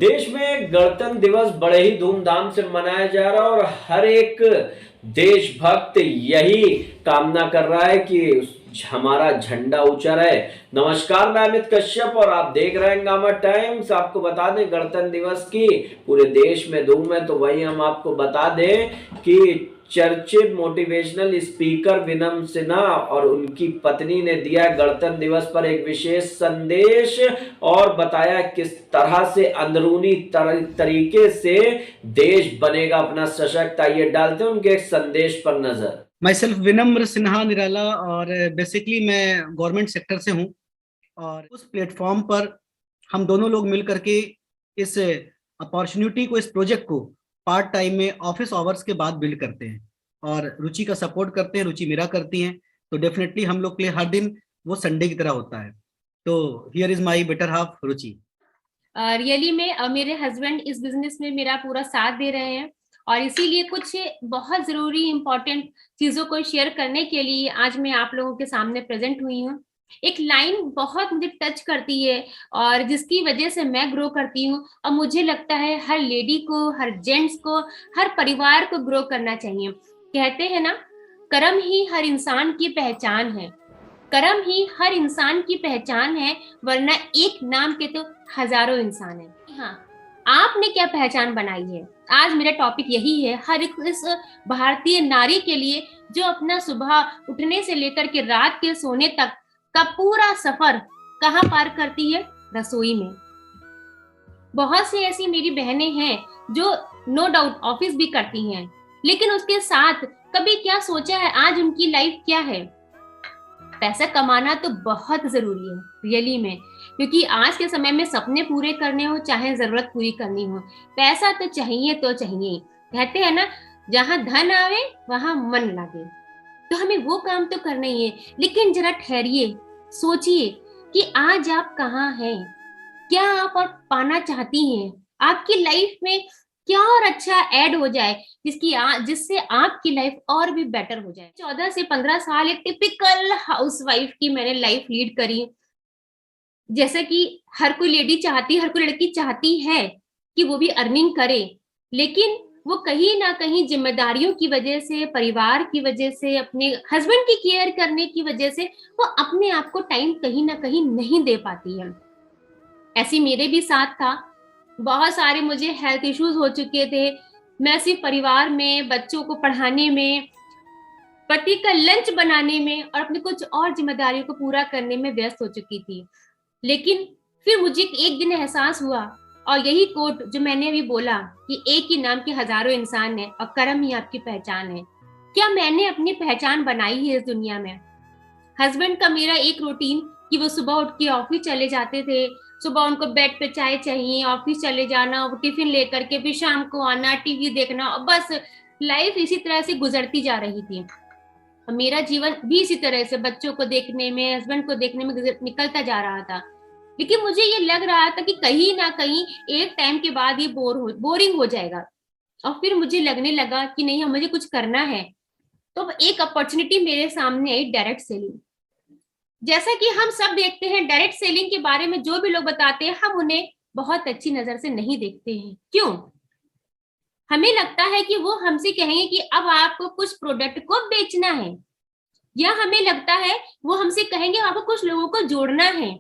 देश में गणतंत्र दिवस बड़े ही धूमधाम से मनाया जा रहा है और हर एक देशभक्त यही कामना कर रहा है कि हमारा झंडा ऊंचा रहे। नमस्कार, मैं अमित कश्यप और आप देख रहे हैं गामा टाइम्स। आपको बता दें गणतंत्र दिवस की पूरे देश में धूम है, तो वही हम आपको बता दें कि चर्चित मोटिवेशनल स्पीकर विनम्र सिन्हा और उनकी पत्नी ने दिया गणतंत्र दिवस पर एक विशेष संदेश और बताया किस तरह से अंदरूनी तरीके से देश बनेगा अपना सशक्त। आइए डालते हैं उनके एक संदेश पर नजर। माई सेल्फ विनम्र सिन्हा निराला और बेसिकली मैं गवर्नमेंट सेक्टर से हूँ और उस प्लेटफॉर्म पर हम दोनों लोग मिल करके इस अपॉर्चुनिटी को, इस प्रोजेक्ट को पार्ट टाइम में ऑफिस आवर्स के बाद बिल्ड करते हैं और रुचि का सपोर्ट करते हैं, रुचि मेरा करती हैं। तो डेफिनेटली हम लोग के लिए हर दिन वो संडे की तरह होता है। तो here is my better half Ruchi. Really में मेरे हस्बैंड इस बिजनेस में मेरा पूरा साथ दे रहे हैं और इसीलिए कुछ बहुत जरूरी इंपॉर्टेंट चीजों को शेयर करने के लिए आज मैं आप लोगों के सामने प्रेजेंट हुई हूँ। एक लाइन बहुत मुझे टच करती है और जिसकी वजह से मैं ग्रो करती हूँ और मुझे लगता है हर लेडी को, हर जेंट्स को, हर परिवार को ग्रो करना चाहिए। कहते हैं ना, कर्म ही हर इंसान की पहचान है, कर्म ही हर इंसान की पहचान है, वरना एक नाम के तो हजारों इंसान है। हाँ, आपने क्या पहचान बनाई है? आज मेरा टॉपिक यही है, हर एक इस भारतीय नारी के लिए जो अपना सुबह उठने से लेकर के रात के सोने तक का पूरा सफर कहाँ पार करती है? रसोई में। बहुत सी ऐसी मेरी बहनें हैं जो नो डाउट ऑफिस भी करती हैं, लेकिन उसके साथ कभी क्या सोचा है आज उनकी लाइफ क्या है? पैसा कमाना तो बहुत जरूरी है रियली में, क्योंकि आज के समय में सपने पूरे करने हो चाहे जरूरत पूरी करनी हो, पैसा तो चाहिए तो चाहिए। कहते हैं ना, जहां धन आवे वहां मन लगे। तो हमें वो काम तो करना ही है, लेकिन जरा ठहरिए, सोचिए कि आज आप कहाँ हैं, क्या आप और पाना चाहती हैं, आपकी लाइफ में क्या और अच्छा ऐड हो जाए जिससे आपकी लाइफ और भी बेटर हो जाए। 14 से 15 साल एक टिपिकल हाउसवाइफ की मैंने लाइफ लीड करी। जैसा कि हर कोई लेडी चाहती, हर कोई लड़की चाहती है कि वो भी अर्निंग करे, लेकिन वो कहीं ना कहीं जिम्मेदारियों की वजह से, परिवार की वजह से, अपने हस्बैंड की केयर करने की वजह से वो अपने आप को टाइम कहीं ना कहीं नहीं दे पाती है। ऐसी मेरे भी साथ था। बहुत सारे मुझे हेल्थ इश्यूज हो चुके थे। मैं सिर्फ परिवार में, बच्चों को पढ़ाने में, पति का लंच बनाने में और अपनी कुछ और जिम्मेदारियों को पूरा करने में व्यस्त हो चुकी थी। लेकिन फिर मुझे एक दिन एहसास हुआ, और यही कोट जो मैंने अभी बोला कि एक ही नाम के हजारों इंसान है और कर्म ही आपकी पहचान है। क्या मैंने अपनी पहचान बनाई है इस दुनिया में? हस्बैंड का मेरा एक रूटीन कि वो सुबह उठ के ऑफिस चले जाते थे, सुबह उनको बेड पे चाय चाहिए, ऑफिस चले जाना, वो टिफिन लेकर के फिर शाम को आना, टीवी देखना, और बस लाइफ इसी तरह से गुजरती जा रही थी। मेरा जीवन भी इसी तरह से बच्चों को देखने में, हस्बैंड को देखने में निकलता जा रहा था। लेकिन मुझे ये लग रहा था कि कहीं ना कहीं एक टाइम के बाद ये बोरिंग हो जाएगा, और फिर मुझे लगने लगा कि नहीं, मुझे कुछ करना है। तो एक अपॉर्चुनिटी मेरे सामने आई, डायरेक्ट सेलिंग। जैसा कि हम सब देखते हैं, डायरेक्ट सेलिंग के बारे में जो भी लोग बताते हैं, हम उन्हें बहुत अच्छी नजर से नहीं देखते हैं। क्यों? हमें लगता है कि वो हमसे कहेंगे कि अब आपको कुछ प्रोडक्ट को बेचना है, या हमें लगता है वो हमसे कहेंगे आपको कुछ लोगों को जोड़ना है।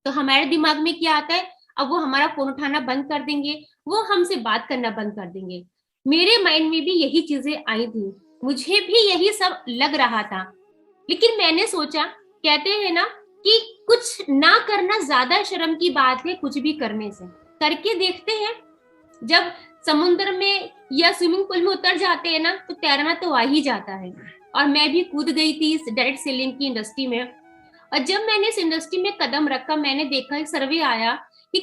तो हमारे दिमाग में क्या आता है? अब वो हमारा फोन उठाना बंद कर देंगे, वो हमसे बात करना बंद कर देंगे। मेरे माइंड में भी यही चीजें आई थी, मुझे भी यही सब लग रहा था। लेकिन मैंने सोचा, कहते हैं ना कि कुछ ना करना ज्यादा शर्म की बात है कुछ भी करने से। करके देखते हैं। जब समुद्र में या स्विमिंग पूल में उतर जाते हैं ना, तो तैरना तो आ ही जाता है। और मैं भी कूद गई थी इस डायरेक्ट सेलिंग की इंडस्ट्री में। और जब मैंने इस इंडस्ट्री में कदम रखा, मैंने देखा, एक सर्वे आया कि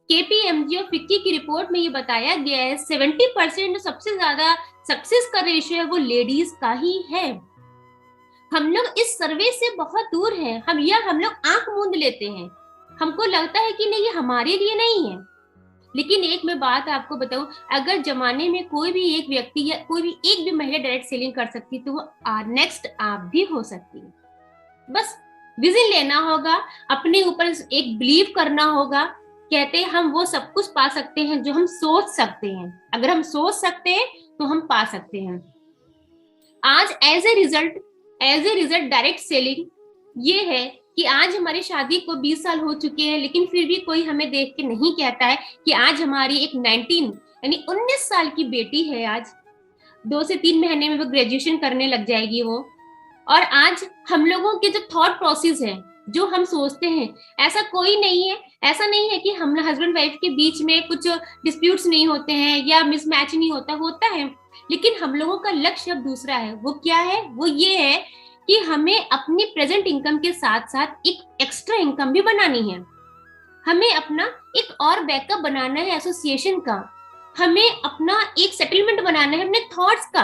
केपीएमजी और फिक्की की रिपोर्ट में ये बताया गया है 70% जो सबसे ज्यादा सक्सेस का रेशियो है वो लेडीज का ही है। हम लोग इस सर्वे से बहुत दूर हैं। हम लोग आंख मूंद लेते हैं, हमको लगता है कि नहीं, ये हमारे लिए नहीं है। लेकिन एक मैं बात आपको बताऊं, अगर जमाने में कोई भी एक व्यक्ति या कोई भी एक भी महिला डायरेक्ट सेलिंग कर सकती, तो वो नेक्स्ट आप भी हो सकती है। बस विजन लेना होगा, अपने ऊपर एक बिलीव करना होगा, कहते हैं हम वो सब कुछ पा सकते हैं जो हम सोच सकते हैं। अगर हम सोच सकते हैं तो हम पा सकते हैं। आज as a result direct selling ये है कि आज हमारी शादी को 20 साल हो चुके हैं, लेकिन फिर भी कोई हमें देख के नहीं कहता है कि आज हमारी एक 19 साल की बेटी है। आज 2 से 3 महीने में वो ग्रेजुएशन करने लग जाएगी वो। और आज हम लोगों के जो थॉट प्रोसेस है, जो हम सोचते हैं, ऐसा कोई नहीं है, ऐसा नहीं है कि हम हस्बैंड वाइफ के बीच में कुछ डिस्प्यूट्स नहीं होते हैं या मिसमैच नहीं होता है, लेकिन हम लोगों का लक्ष्य अब दूसरा है। वो क्या है? वो ये है कि हमें अपनी प्रेजेंट इनकम के साथ साथ एक एक्स्ट्रा इनकम भी बनानी है। हमें अपना एक और बैकअप बनाना है एसोसिएशन का। हमें अपना एक सेटलमेंट बनाना है अपने थॉट्स का।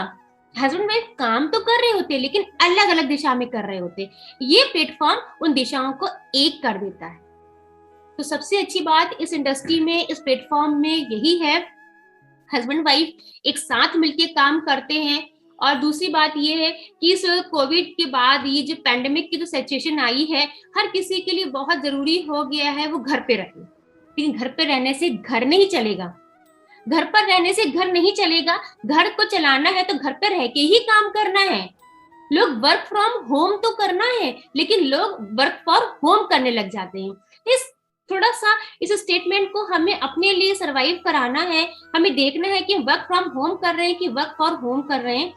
हस्बैंड वाइफ काम तो कर रहे होते, लेकिन अलग अलग दिशा में कर रहे होते। ये प्लेटफॉर्म उन दिशाओं को एक कर देता है। तो सबसे अच्छी बात इस इंडस्ट्री में, इस प्लेटफॉर्म में यही है, हस्बैंड वाइफ एक साथ मिलके काम करते हैं। और दूसरी बात ये है कि इस कोविड के बाद ये जो पैंडेमिक की जो सिचुएशन आई है, हर किसी के लिए बहुत जरूरी हो गया है वो घर पे रहे। लेकिन घर पे रहने से घर नहीं चलेगा, घर पर रहने से घर नहीं चलेगा। घर को चलाना है तो घर पे रह के ही काम करना है। लोग वर्क फ्रॉम होम तो करना है, लेकिन लोग वर्क फॉर होम करने लग जाते हैं। थोड़ा सा इस स्टेटमेंट को हमें अपने लिए सरवाइव कराना है। हमें देखना है कि वर्क फ्रॉम होम कर रहे हैं कि वर्क फॉर होम कर रहे हैं।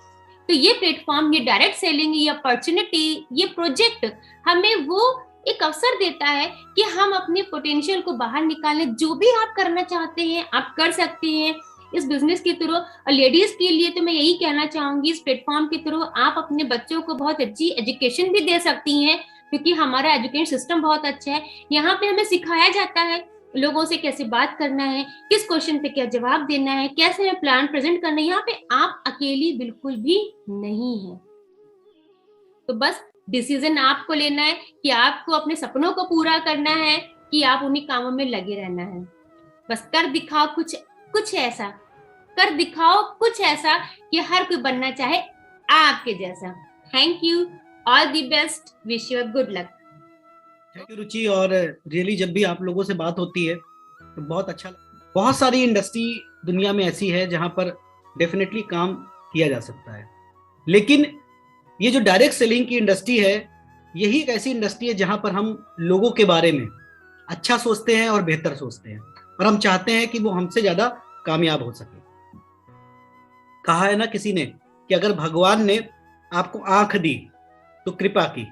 तो ये प्लेटफॉर्म, ये डायरेक्ट सेलिंग, ये अपॉर्चुनिटी, ये प्रोजेक्ट हमें वो एक अवसर देता है कि हम अपने पोटेंशियल को बाहर निकालें। जो भी आप करना चाहते हैं आप कर सकते हैं इस बिजनेस के थ्रू। और लेडीज के लिए तो मैं यही कहना चाहूंगी, इस प्लेटफॉर्म के थ्रू आप अपने बच्चों को बहुत अच्छी एजुकेशन भी दे सकती हैं, क्योंकि हमारा एजुकेशन सिस्टम बहुत अच्छा है। यहाँ पे हमें सिखाया जाता है लोगों से कैसे बात करना है, किस क्वेश्चन पे क्या जवाब देना है, कैसे हमें प्लान प्रेजेंट करना है। यहाँ पे आप अकेली बिल्कुल भी नहीं है। तो बस डिसीजन आपको लेना है कि आपको अपने सपनों को पूरा करना है कि आप उन्हीं कामों में लगे रहना है। बस कर दिखाओ कुछ ऐसा, कर दिखाओ कुछ ऐसा कि हर कोई बनना चाहे आपके जैसा। Thank you, all the best, wish you good luck. Thank you Ruchi. और रियली जब भी आप लोगों से बात होती है तो बहुत अच्छा। बहुत सारी इंडस्ट्री दुनिया में ऐसी है जहां पर डेफिनेटली काम किया जा सकता है, लेकिन ये जो डायरेक्ट सेलिंग की इंडस्ट्री है, यही एक ऐसी इंडस्ट्री है जहां पर हम लोगों के बारे में अच्छा सोचते हैं और बेहतर सोचते हैं, और हम चाहते हैं कि वो हमसे ज्यादा कामयाब हो सके। कहा है ना किसी ने कि अगर भगवान ने आपको आंख दी तो कृपा की,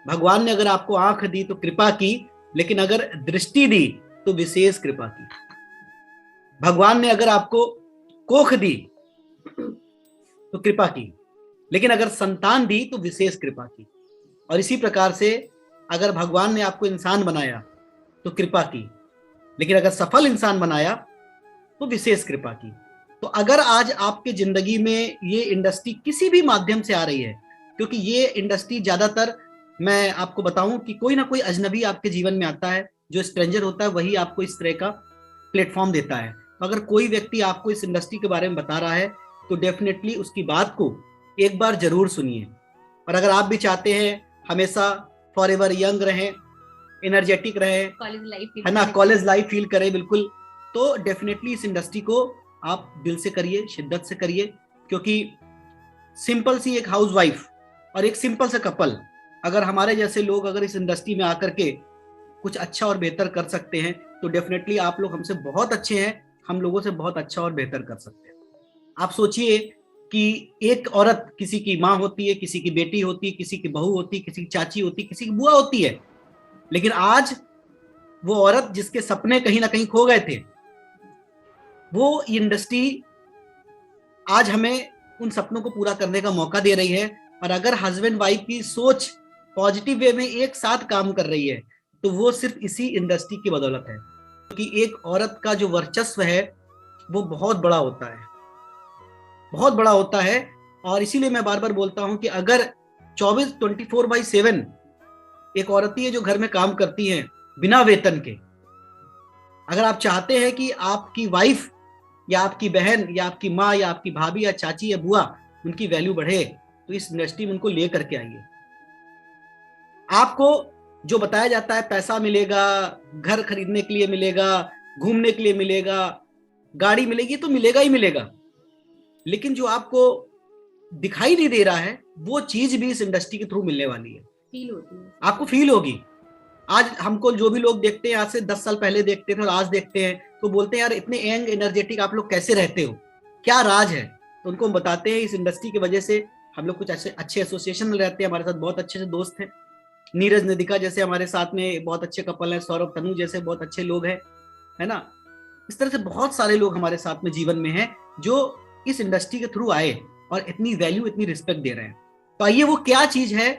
भगवान ने अगर आपको आंख दी तो कृपा की, लेकिन अगर दृष्टि दी तो विशेष कृपा की। भगवान ने अगर आपको कोख दी तो कृपा की, लेकिन अगर संतान दी तो विशेष कृपा की। और इसी प्रकार से अगर भगवान ने आपको इंसान बनाया तो कृपा की, लेकिन अगर सफल इंसान बनाया तो विशेष कृपा की। तो अगर आज आपके जिंदगी में ये इंडस्ट्री किसी भी माध्यम से आ रही है, क्योंकि ये इंडस्ट्री ज्यादातर, मैं आपको बताऊं कि कोई ना कोई अजनबी आपके जीवन में आता है, जो स्ट्रेंजर होता है वही आपको इस तरह का प्लेटफॉर्म देता है। अगर कोई व्यक्ति आपको इस इंडस्ट्री के बारे में बता रहा है तो डेफिनेटली उसकी बात को एक बार जरूर सुनिए। और अगर आप भी चाहते हैं हमेशा फॉर एवर यंग रहें, एनर्जेटिक रहें, है ना, कॉलेज लाइफ फील करें बिल्कुल, तो डेफिनेटली इस इंडस्ट्री को आप दिल से करिए, शिद्दत से करिए। क्योंकि सिंपल सी एक हाउस वाइफ और एक सिंपल सा कपल, अगर हमारे जैसे लोग अगर इस इंडस्ट्री में आकर के कुछ अच्छा और बेहतर कर सकते हैं तो डेफिनेटली आप लोग हमसे बहुत अच्छे हैं, हम लोगों से बहुत अच्छा और बेहतर कर सकते हैं। आप सोचिए कि एक औरत किसी की माँ होती है, किसी की बेटी होती है, किसी की बहू होती है, किसी की चाची होती है, किसी की बुआ होती है, लेकिन आज वो औरत जिसके सपने कहीं ना कहीं खो गए थे, वो इंडस्ट्री आज हमें उन सपनों को पूरा करने का मौका दे रही है। और अगर हस्बैंड वाइफ की सोच पॉजिटिव वे में एक साथ काम कर रही है तो वो सिर्फ इसी इंडस्ट्री की बदौलत है। क्योंकि एक औरत का जो वर्चस्व है वो बहुत बड़ा होता है, बहुत बड़ा होता है। और इसीलिए मैं बार बार बोलता हूं कि अगर 24/7 एक औरत ही है जो घर में काम करती है बिना वेतन के, अगर आप चाहते हैं कि आपकी वाइफ या आपकी बहन या आपकी माँ या आपकी भाभी या चाची या बुआ उनकी वैल्यू बढ़े, तो इस इंडस्ट्री में उनको ले करके आइए। आपको जो बताया जाता है पैसा मिलेगा, घर खरीदने के लिए मिलेगा, घूमने के लिए मिलेगा, गाड़ी मिलेगी, तो मिलेगा ही मिलेगा, लेकिन जो आपको दिखाई नहीं दे रहा है वो चीज भी इस इंडस्ट्री के थ्रू मिलने वाली है, फील होती है, आपको फील होगी। आज हमको जो भी लोग देखते हैं, आज से 10 साल पहले देखते थे और आज देखते हैं, तो बोलते हैं यार इतने यंग एनर्जेटिक आप लोग कैसे रहते हो, क्या राज है? तो उनको हम बताते हैं इस इंडस्ट्री की वजह से हम लोग कुछ ऐसे अच्छे एसोसिएशन में रहते हैं, हमारे साथ बहुत अच्छे से दोस्त हैं, नीरज नदिका जैसे हमारे साथ में बहुत अच्छे कपल हैं, सौरभ तनु जैसे बहुत अच्छे लोग हैं, है ना। इस तरह से बहुत सारे लोग हमारे साथ में जीवन में हैं जो इस इंडस्ट्री के थ्रू आए और इतनी वैल्यू, इतनी रिस्पेक्ट दे रहे हैं। तो आइए वो क्या चीज है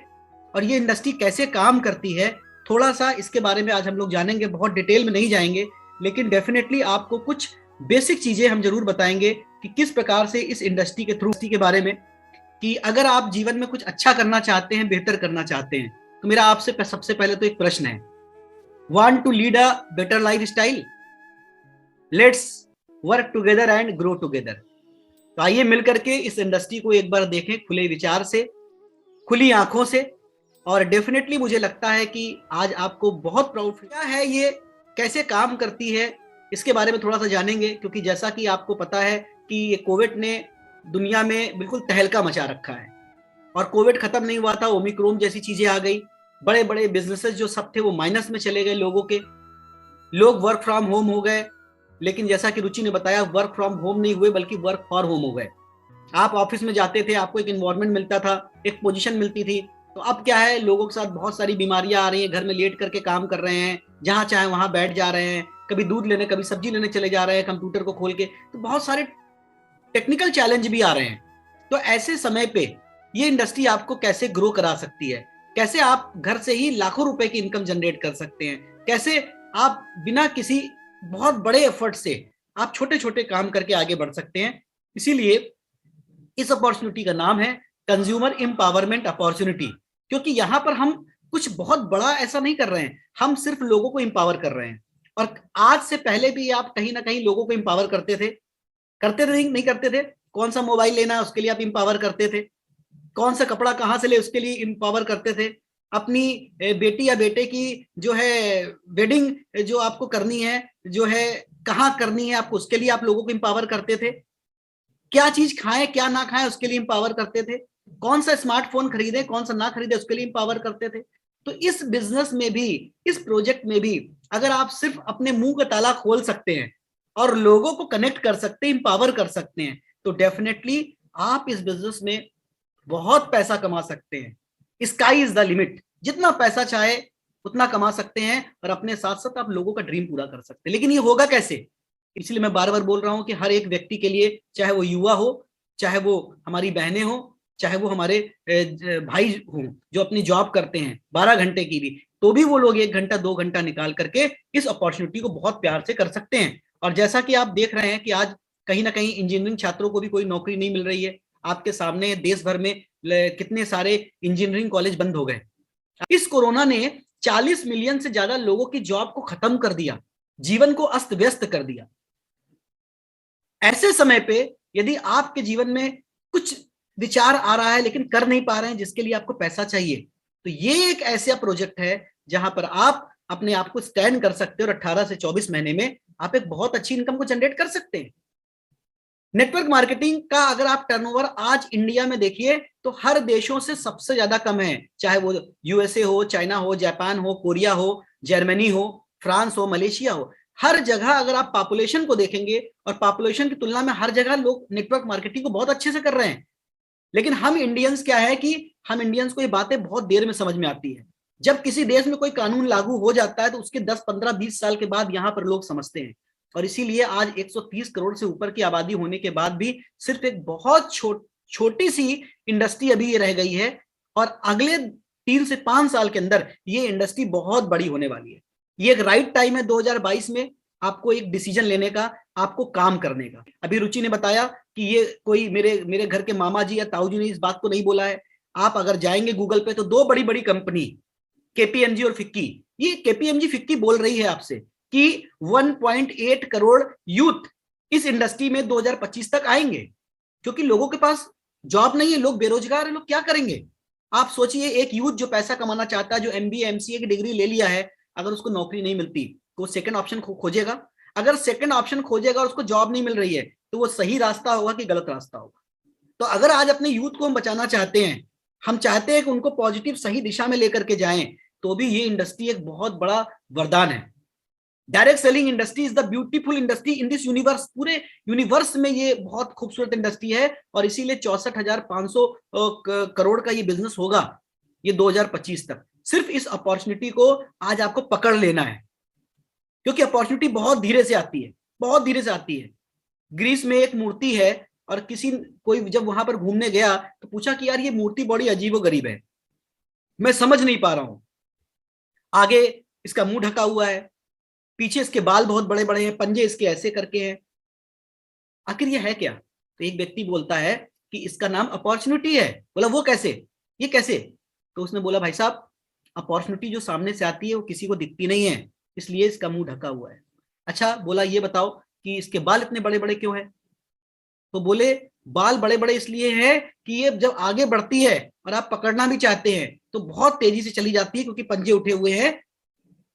और ये इंडस्ट्री कैसे काम करती है, थोड़ा सा इसके बारे में आज हम लोग जानेंगे। बहुत डिटेल में नहीं जाएंगे, लेकिन डेफिनेटली आपको कुछ बेसिक चीजें हम जरूर बताएंगे कि किस प्रकार से इस इंडस्ट्री के थ्रू के बारे में, कि अगर आप जीवन में कुछ अच्छा करना चाहते हैं, बेहतर करना चाहते हैं, तो मेरा आपसे सबसे पहले तो एक प्रश्न है, want to lead a better lifestyle? Let's work together and grow together. तो आइए मिलकर के इस इंडस्ट्री को एक बार देखें खुले विचार से, खुली आंखों से, और डेफिनेटली मुझे लगता है कि आज आपको बहुत प्राउड क्या है, ये कैसे काम करती है, इसके बारे में थोड़ा सा जानेंगे। क्योंकि जैसा कि आपको पता है कि ये कोविड ने दुनिया में बिल्कुल तहलका मचा रखा है, और कोविड खत्म नहीं हुआ था, ओमिक्रॉन जैसी चीजें आ गई, बड़े बड़े बिजनेसेस जो सब थे वो माइनस में चले गए, लोगों के, लोग वर्क फ्रॉम होम हो गए। लेकिन जैसा कि रुचि ने बताया, वर्क फ्रॉम होम नहीं हुए बल्कि वर्क फॉर होम हो गए। आप ऑफिस में जाते थे, आपको एक एनवायरनमेंट मिलता था, एक पोजीशन मिलती थी, तो अब क्या है, लोगों के साथ बहुत सारी बीमारियां आ रही हैं, घर में लेट करके काम कर रहे हैं, जहां चाहे वहां बैठ जा रहे हैं, कभी दूध लेने कभी सब्जी लेने चले जा रहे हैं कंप्यूटर को खोल के, तो बहुत सारे टेक्निकल चैलेंज भी आ रहे हैं। तो ऐसे समय पे ये इंडस्ट्री आपको कैसे ग्रो करा सकती है, कैसे आप घर से ही लाखों रुपए की इनकम जनरेट कर सकते हैं, कैसे आप बिना किसी बहुत बड़े एफर्ट से आप छोटे छोटे काम करके आगे बढ़ सकते हैं। इसीलिए इस अपॉर्चुनिटी का नाम है कंज्यूमर एम्पावरमेंट अपॉर्चुनिटी, क्योंकि यहां पर हम कुछ बहुत बड़ा ऐसा नहीं कर रहे हैं, हम सिर्फ लोगों को एम्पावर कर रहे हैं। और आज से पहले भी आप कहीं ना कहीं लोगों को एम्पावर करते थे, नहीं करते थे? कौन सा मोबाइल लेना है उसके लिए आप एम्पावर करते थे, कौन सा कपड़ा कहां से ले उसके लिए एम्पावर करते थे, अपनी बेटी या बेटे की जो है वेडिंग जो आपको करनी है, जो है कहाँ करनी है आपको, उसके लिए आप लोगों को एम्पावर करते थे, क्या चीज खाएं क्या ना खाएं उसके लिए एम्पावर करते थे, कौन सा स्मार्टफोन खरीदे कौन सा ना खरीदे उसके लिए एम्पावर करते थे। तो इस बिजनेस में भी, इस प्रोजेक्ट में भी, अगर आप सिर्फ अपने मुंह का ताला खोल सकते हैं और लोगों को कनेक्ट कर सकते हैं, एम्पावर कर सकते हैं, तो डेफिनेटली आप इस बिजनेस में बहुत पैसा कमा सकते हैं। स्काई इज द लिमिट, जितना पैसा चाहे उतना कमा सकते हैं और अपने साथ साथ आप लोगों का ड्रीम पूरा कर सकते हैं। लेकिन ये होगा कैसे? इसलिए मैं बार बार बोल रहा हूं कि हर एक व्यक्ति के लिए, चाहे वो युवा हो, चाहे वो हमारी बहनें हो, चाहे वो हमारे भाई हों जो अपनी जॉब करते हैं 12 घंटे की भी, तो भी वो लोग 1 घंटा 2 घंटा निकाल करके इस अपॉर्चुनिटी को बहुत प्यार से कर सकते हैं। और जैसा कि आप देख रहे हैं कि आज कहीं ना कहीं इंजीनियरिंग छात्रों को भी कोई नौकरी नहीं मिल रही है। आपके सामने देश भर में कितने सारे इंजीनियरिंग कॉलेज बंद हो गए। इस कोरोना ने 40 मिलियन से ज्यादा लोगों की जॉब को खत्म कर दिया, जीवन को अस्त व्यस्त कर दिया। ऐसे समय पे यदि आपके जीवन में कुछ विचार आ रहा है लेकिन कर नहीं पा रहे हैं, जिसके लिए आपको पैसा चाहिए, तो ये एक ऐसा प्रोजेक्ट है जहां पर आप अपने आप को स्टैंड कर सकते हो और 18 से 24 महीने में आप एक बहुत अच्छी इनकम को जनरेट कर सकते हैं। नेटवर्क मार्केटिंग का अगर आप टर्नओवर आज इंडिया में देखिए तो हर देशों से सबसे ज्यादा कम है, चाहे वो यूएसए हो, चाइना हो, जापान हो, कोरिया हो, जर्मनी हो, फ्रांस हो, मलेशिया हो, हर जगह अगर आप पॉपुलेशन को देखेंगे और पॉपुलेशन की तुलना में हर जगह लोग नेटवर्क मार्केटिंग को बहुत अच्छे से कर रहे हैं। लेकिन हम इंडियंस क्या है कि हम इंडियंस को ये बातें बहुत देर में समझ में आती है। जब किसी देश में कोई कानून लागू हो जाता है तो उसके 10, 15, 20 साल के बाद यहाँ पर लोग समझते हैं। और इसीलिए आज 130 करोड़ से ऊपर की आबादी होने के बाद भी सिर्फ एक बहुत छोटी सी इंडस्ट्री अभी ये रह गई है, और अगले 3 से 5 साल के अंदर ये इंडस्ट्री बहुत बड़ी होने वाली है। ये एक राइट टाइम है 2022 में आपको एक डिसीजन लेने का, आपको काम करने का। अभी रुचि ने बताया कि ये कोई मेरे घर के मामा जी या ताऊ जी ने इस बात को नहीं बोला है। आप अगर जाएंगे गूगल पे तो 2 बड़ी बड़ी कंपनी केपीएमजी और फिक्की, ये केपीएमजी फिक्की बोल रही है आपसे कि 1.8 करोड़ यूथ इस इंडस्ट्री में 2025 तक आएंगे, क्योंकि लोगों के पास जॉब नहीं है, लोग बेरोजगार हैं, लोग क्या करेंगे। आप सोचिए, एक यूथ जो पैसा कमाना चाहता है, जो एमबीए एमसीए की डिग्री ले लिया है, अगर उसको नौकरी नहीं मिलती तो वो सेकंड ऑप्शन खोजेगा। अगर सेकंड ऑप्शन खोजेगा और उसको जॉब नहीं मिल रही है, तो वो सही रास्ता होगा कि गलत रास्ता होगा। तो अगर आज अपने यूथ को हम बचाना चाहते हैं, हम चाहते हैं कि उनको पॉजिटिव सही दिशा में लेकर के जाएं, तो भी ये इंडस्ट्री एक बहुत बड़ा वरदान है। Direct selling industry is the beautiful industry in this universe. पूरे यूनिवर्स में ये बहुत खूबसूरत इंडस्ट्री है, और इसीलिए 64,500 करोड़ का ये बिजनेस होगा ये 2025 तक। सिर्फ इस अपॉर्चुनिटी को आज आपको पकड़ लेना है, क्योंकि अपॉर्चुनिटी बहुत धीरे से आती है, बहुत धीरे से आती है। ग्रीस में एक मूर्ति है, और कोई जब वहां पर घूमने गया तो पूछा कि यार ये मूर्ति बड़ी अजीबोगरीब है, मैं समझ नहीं पा रहा हूं। आगे इसका मुंह ढका हुआ है, पीछे इसके बाल बहुत बड़े बड़े हैं, पंजे इसके ऐसे करके हैं, आखिर ये है क्या? तो एक व्यक्ति बोलता है कि इसका नाम अपॉर्चुनिटी है। बोला वो कैसे, ये कैसे? तो उसने बोला भाई साहब, अपॉर्चुनिटी जो सामने से आती है वो किसी को दिखती नहीं है, इसलिए इसका मुंह ढका हुआ है। अच्छा, बोला ये बताओ कि इसके बाल इतने बड़े बड़े क्यों है? तो बोले बाल बड़े बड़े इसलिए है कि ये जब आगे बढ़ती है और आप पकड़ना भी चाहते हैं तो बहुत तेजी से चली जाती है, क्योंकि पंजे उठे हुए हैं,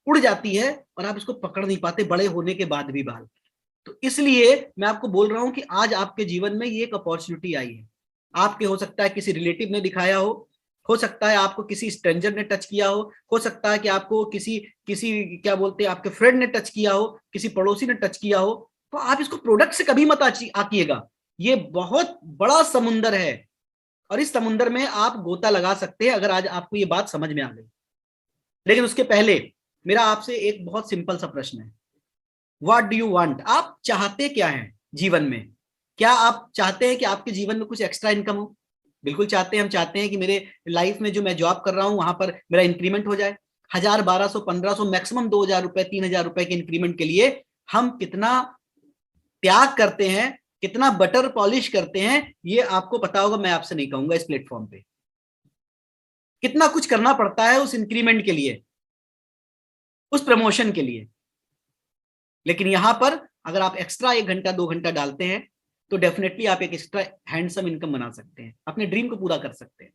उड़ जाती है और आप इसको पकड़ नहीं पाते बड़े होने के बाद भी बाल। तो इसलिए मैं आपको बोल रहा हूं कि आज आपके जीवन में ये एक अपॉर्चुनिटी आई है। आपके हो सकता है किसी रिलेटिव ने दिखाया हो सकता है आपको किसी स्ट्रेंजर ने टच किया हो सकता है कि आपको किसी किसी क्या बोलते हैं आपके फ्रेंड ने टच किया हो, किसी पड़ोसी ने टच किया हो। तो आप इसको प्रोडक्ट से कभी मत आकिएगा। ये बहुत बड़ा समुंदर है, और इस समुंदर में आप गोता लगा सकते हैं अगर आज आपको ये बात समझ में आ गई। लेकिन उसके पहले मेरा आपसे एक बहुत सिंपल सा प्रश्न है, व्हाट डू यू वांट? आप चाहते क्या हैं जीवन में? क्या आप चाहते हैं कि आपके जीवन में कुछ एक्स्ट्रा इनकम हो? बिल्कुल चाहते हैं। हम चाहते हैं कि मेरे लाइफ में जो मैं जॉब कर रहा हूं वहां पर मेरा इंक्रीमेंट हो जाए। 1000, 1200, 1500, मैक्सिमम 2000 रुपए, 3000 रुपए के इंक्रीमेंट के लिए हम कितना त्याग करते हैं, कितना बटर पॉलिश करते हैं, ये आपको पता होगा, मैं आपसे नहीं कहूंगा इस प्लेटफॉर्म पे। कितना कुछ करना पड़ता है उस इंक्रीमेंट के लिए, उस प्रमोशन के लिए। लेकिन यहां पर अगर आप एक्स्ट्रा 1 घंटा 2 घंटा डालते हैं तो डेफिनेटली आप एक एक्स्ट्रा हैंडसम इनकम बना सकते हैं, अपने ड्रीम को पूरा कर सकते हैं।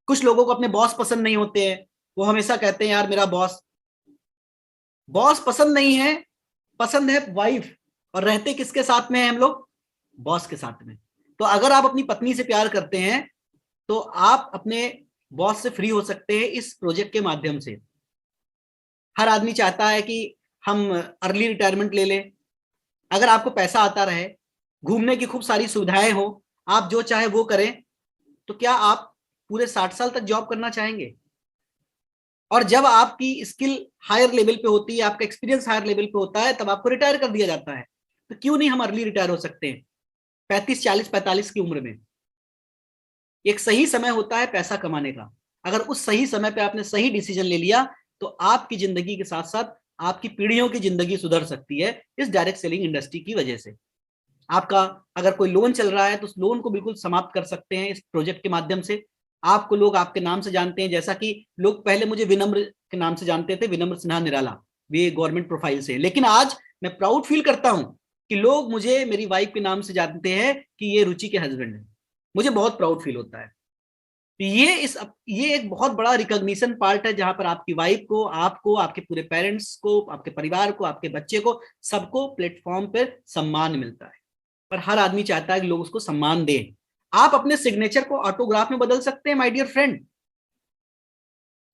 कुछ लोगों को अपने बॉस पसंद नहीं होते हैं, वो हमेशा कहते हैं यार मेरा बॉस पसंद नहीं है, पसंद है वाइफ। और रहते किसके साथ में है हम लोग? बॉस के साथ में। तो अगर आप अपनी पत्नी से प्यार करते हैं तो आप अपने बॉस से फ्री हो सकते हैं इस प्रोजेक्ट के माध्यम से। हर आदमी चाहता है कि हम अर्ली रिटायरमेंट ले लें। अगर आपको पैसा आता रहे, घूमने की खूब सारी सुविधाएं हो, आप जो चाहे वो करें, तो क्या आप पूरे 60 साल तक जॉब करना चाहेंगे? और जब आपकी स्किल हायर लेवल पे होती है, आपका एक्सपीरियंस हायर लेवल पे होता है, तब आपको रिटायर कर दिया जाता है। तो क्यों नहीं हम अर्ली रिटायर हो सकते हैं 35, 40, 45 की उम्र में? एक सही समय होता है पैसा कमाने का। अगर उस सही समय पे आपने सही डिसीजन ले लिया तो आपकी जिंदगी के साथ साथ आपकी पीढ़ियों की जिंदगी सुधर सकती है इस डायरेक्ट सेलिंग इंडस्ट्री की वजह से। आपका अगर कोई लोन चल रहा है तो उस लोन को बिल्कुल समाप्त कर सकते हैं इस प्रोजेक्ट के माध्यम से। आपको लोग आपके नाम से जानते हैं, जैसा कि लोग पहले मुझे विनम्र के नाम से जानते थे, विनम्र सिन्हा निराला, वे गवर्नमेंट प्रोफाइल से। लेकिन आज मैं प्राउड फील करता हूं कि लोग मुझे मेरी वाइफ के नाम से जानते हैं कि ये रुचि के हस्बैंड है। मुझे बहुत प्राउड फील होता है। ये एक बहुत बड़ा रिकॉग्निशन पार्ट है, जहां पर आपकी वाइफ को, आपको, आपके पूरे पेरेंट्स को, आपके परिवार को, आपके बच्चे को, सबको प्लेटफॉर्म पर सम्मान मिलता है। पर हर आदमी चाहता है कि लोग उसको सम्मान दें। आप अपने सिग्नेचर को ऑटोग्राफ में बदल सकते हैं माय डियर फ्रेंड।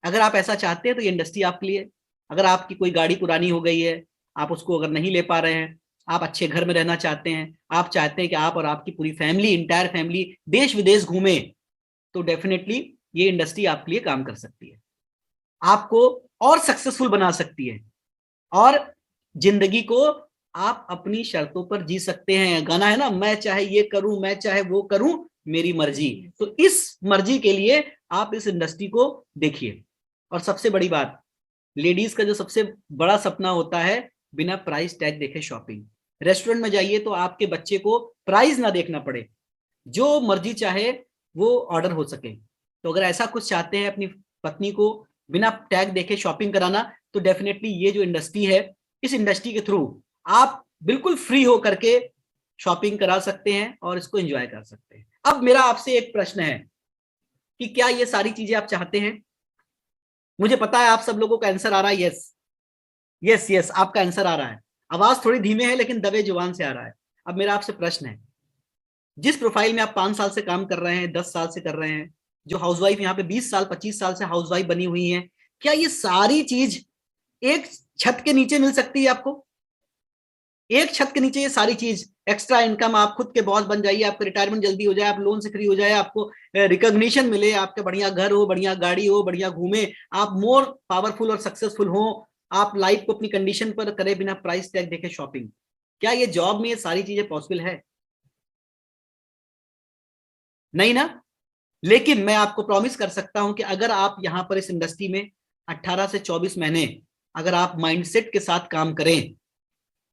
अगर आप ऐसा चाहते हैं तो ये इंडस्ट्री आपके लिए। अगर आपकी कोई गाड़ी पुरानी हो गई है, आप उसको अगर नहीं ले पा रहे हैं, आप अच्छे घर में रहना चाहते हैं, आप चाहते हैं कि आप और आपकी पूरी फैमिली, इंटायर फैमिली देश विदेश घूमे, तो डेफिनेटली ये इंडस्ट्री आपके लिए काम कर सकती है, आपको और सक्सेसफुल बना सकती है, और जिंदगी को आप अपनी शर्तों पर जी सकते हैं। गाना है ना, मैं चाहे ये करूं, मैं चाहे वो करूं, मेरी मर्जी। तो इस मर्जी के लिए आप इस इंडस्ट्री को देखिए। और सबसे बड़ी बात, लेडीज का जो सबसे बड़ा सपना होता है, बिना प्राइस टैग देखे शॉपिंग। रेस्टोरेंट में जाइए तो आपके बच्चे को प्राइस ना देखना पड़े, जो मर्जी चाहे वो ऑर्डर हो सके। तो अगर ऐसा कुछ चाहते हैं अपनी पत्नी को बिना टैग देखे शॉपिंग कराना, तो डेफिनेटली ये जो इंडस्ट्री है, इस इंडस्ट्री के थ्रू आप बिल्कुल फ्री हो करके शॉपिंग करा सकते हैं और इसको एंजॉय कर सकते हैं। अब मेरा आपसे एक प्रश्न है, कि क्या ये सारी चीजें आप चाहते हैं? मुझे पता है आप सब लोगों का आंसर आ रहा है यस यस यस, आपका आंसर आ रहा है। आवाज थोड़ी धीमे है लेकिन दबे जुबान से आ रहा है। अब मेरा आपसे प्रश्न है, जिस प्रोफाइल में आप 5 साल से काम कर रहे हैं, 10 साल से कर रहे हैं, जो हाउसवाइफ यहाँ पे 20 साल 25 साल से हाउसवाइफ बनी हुई है, क्या ये सारी चीज एक छत के नीचे मिल सकती है आपको? एक छत के नीचे ये सारी चीज, एक्स्ट्रा इनकम, आप खुद के बॉस बन जाइए, आपका रिटायरमेंट जल्दी हो जाए, आप लोन से फ्री हो जाए, आपको रिकॉग्निशन मिले, आपके बढ़िया घर हो, बढ़िया गाड़ी हो, बढ़िया घूमे, आप मोर पावरफुल और सक्सेसफुल हो, आप लाइफ को अपनी कंडीशन पर करे बिना प्राइस टैग देखे शॉपिंग, क्या ये जॉब में ये सारी चीजें पॉसिबल है? नहीं ना। लेकिन मैं आपको प्रॉमिस कर सकता हूं कि अगर आप यहां पर इस इंडस्ट्री में 18 से 24 महीने अगर आप माइंडसेट के साथ काम करें,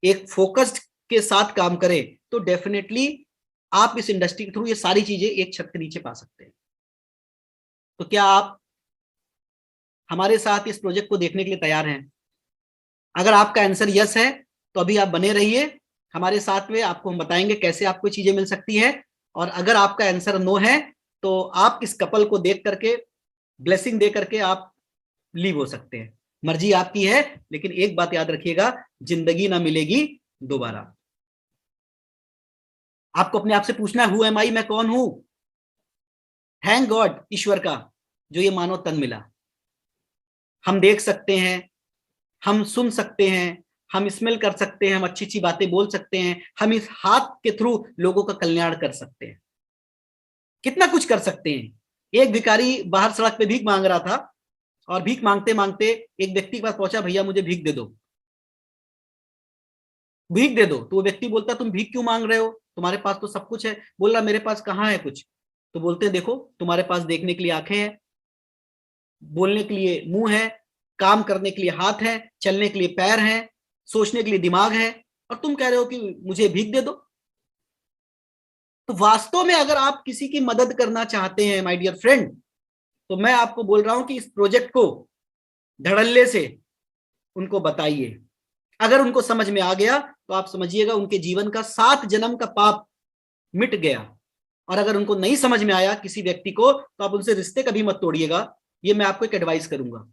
एक फोकस्ड के साथ काम करें, तो डेफिनेटली आप इस इंडस्ट्री के थ्रू ये सारी चीजें एक छत के नीचे पा सकते हैं। तो क्या आप हमारे साथ इस प्रोजेक्ट को देखने के लिए तैयार हैं? अगर आपका आंसर यस है तो अभी आप बने रहिए हमारे साथ में, आपको हम बताएंगे कैसे आपको चीजें मिल सकती है। और अगर आपका आंसर नो है तो आप इस कपल को देख करके, ब्लेसिंग दे करके आप लीव हो सकते हैं, मर्जी आपकी है। लेकिन एक बात याद रखिएगा, जिंदगी ना मिलेगी दोबारा। आपको अपने आप से पूछना है, हु एम आई, मैं कौन हूं? थैंक गॉड ईश्वर का जो ये मानव तन मिला। हम देख सकते हैं, हम सुन सकते हैं, हम स्मेल कर सकते हैं, हम अच्छी अच्छी बातें बोल सकते हैं, हम इस हाथ के थ्रू लोगों का कल्याण कर सकते हैं, कितना कुछ कर सकते हैं। एक भिखारी बाहर सड़क पे भीख मांग रहा था और भीख मांगते मांगते एक व्यक्ति के पास पहुंचा, भैया मुझे भीख दे दो, भीख दे दो। तो वो व्यक्ति बोलता तुम भीख क्यों मांग रहे हो, तुम्हारे पास तो सब कुछ है। बोल रहा मेरे पास कहाँ है कुछ। तो बोलते देखो तुम्हारे पास देखने के लिए आंखें हैं, बोलने के लिए मुंह है, काम करने के लिए हाथ है, चलने के लिए पैर है, सोचने के लिए दिमाग है, और तुम कह रहे हो कि मुझे भीख दे दो। तो वास्तव में अगर आप किसी की मदद करना चाहते हैं माय डियर फ्रेंड, तो मैं आपको बोल रहा हूं कि इस प्रोजेक्ट को धड़ल्ले से उनको बताइए। अगर उनको समझ में आ गया तो आप समझिएगा उनके जीवन का 7 जन्म का पाप मिट गया। और अगर उनको नहीं समझ में आया किसी व्यक्ति को, तो आप उनसे रिश्ते कभी मत तोड़िएगा, ये मैं आपको एक एडवाइस करूंगा।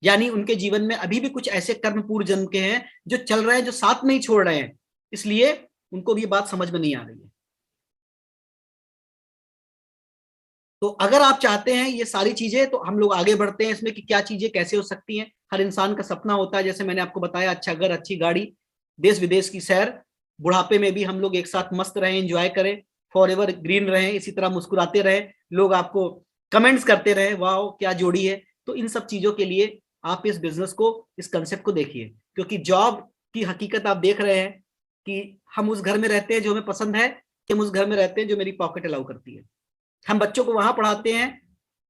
यानी उनके जीवन में अभी भी कुछ ऐसे कर्म पूर्व जन्म के हैं जो चल रहे हैं, जो साथ नहीं छोड़ रहे हैं, इसलिए उनको भी ये बात समझ में नहीं आ रही है। तो अगर आप चाहते हैं ये सारी चीजें, तो हम लोग आगे बढ़ते हैं इसमें कि क्या चीजें कैसे हो सकती हैं। हर इंसान का सपना होता है, जैसे मैंने आपको बताया, अच्छा घर, अच्छी गाड़ी, देश विदेश की सैर, बुढ़ापे में भी हम लोग एक साथ मस्त रहें, एंजॉय करें, फॉर एवर ग्रीन रहें, इसी तरह मुस्कुराते रहें, लोग आपको कमेंट्स करते रहे, वाह क्या जोड़ी है। तो इन सब चीजों के लिए आप इस बिजनेस को, इस कंसेप्ट को देखिए, क्योंकि जॉब की हकीकत आप देख रहे हैं कि हम उस घर में रहते हैं जो हमें पसंद है, कि हम उस घर में रहते हैं जो मेरी पॉकेट अलाउ करती है। हम बच्चों को वहां पढ़ाते हैं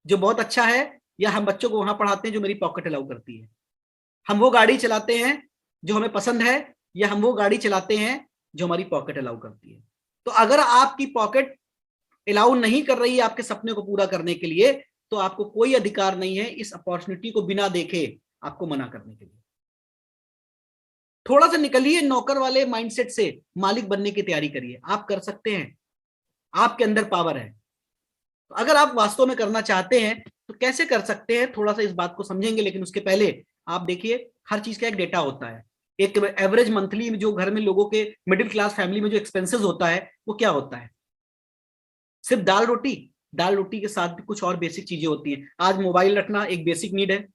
जो बहुत अच्छा है, या हम बच्चों को वहां पढ़ाते हैं जो मेरी पॉकेट अलाउ करती है। हम वो गाड़ी चलाते हैं जो हमें पसंद है, या हम वो गाड़ी चलाते हैं जो हमारी पॉकेट अलाउ करती है। तो अगर आपकी पॉकेट अलाउ नहीं कर रही है आपके सपने को पूरा करने के लिए, तो आपको कोई अधिकार नहीं है इस अपॉर्चुनिटी को बिना देखे आपको मना करने के लिए। थोड़ा सा निकलिए नौकर वाले माइंडसेट से, मालिक बनने की तैयारी करिए। आप कर सकते हैं, आपके अंदर पावर है। तो अगर आप वास्तव में करना चाहते हैं तो कैसे कर सकते हैं, थोड़ा सा इस बात को समझेंगे। लेकिन उसके पहले आप देखिए, हर चीज का एक डेटा होता है। एक एवरेज मंथली जो घर में लोगों के, मिडिल क्लास फैमिली में जो एक्सपेंसेस होता है, वो क्या होता है? सिर्फ दाल रोटी? दाल रोटी के साथ भी कुछ और बेसिक चीजें होती हैं। आज मोबाइल रखना एक बेसिक नीड है,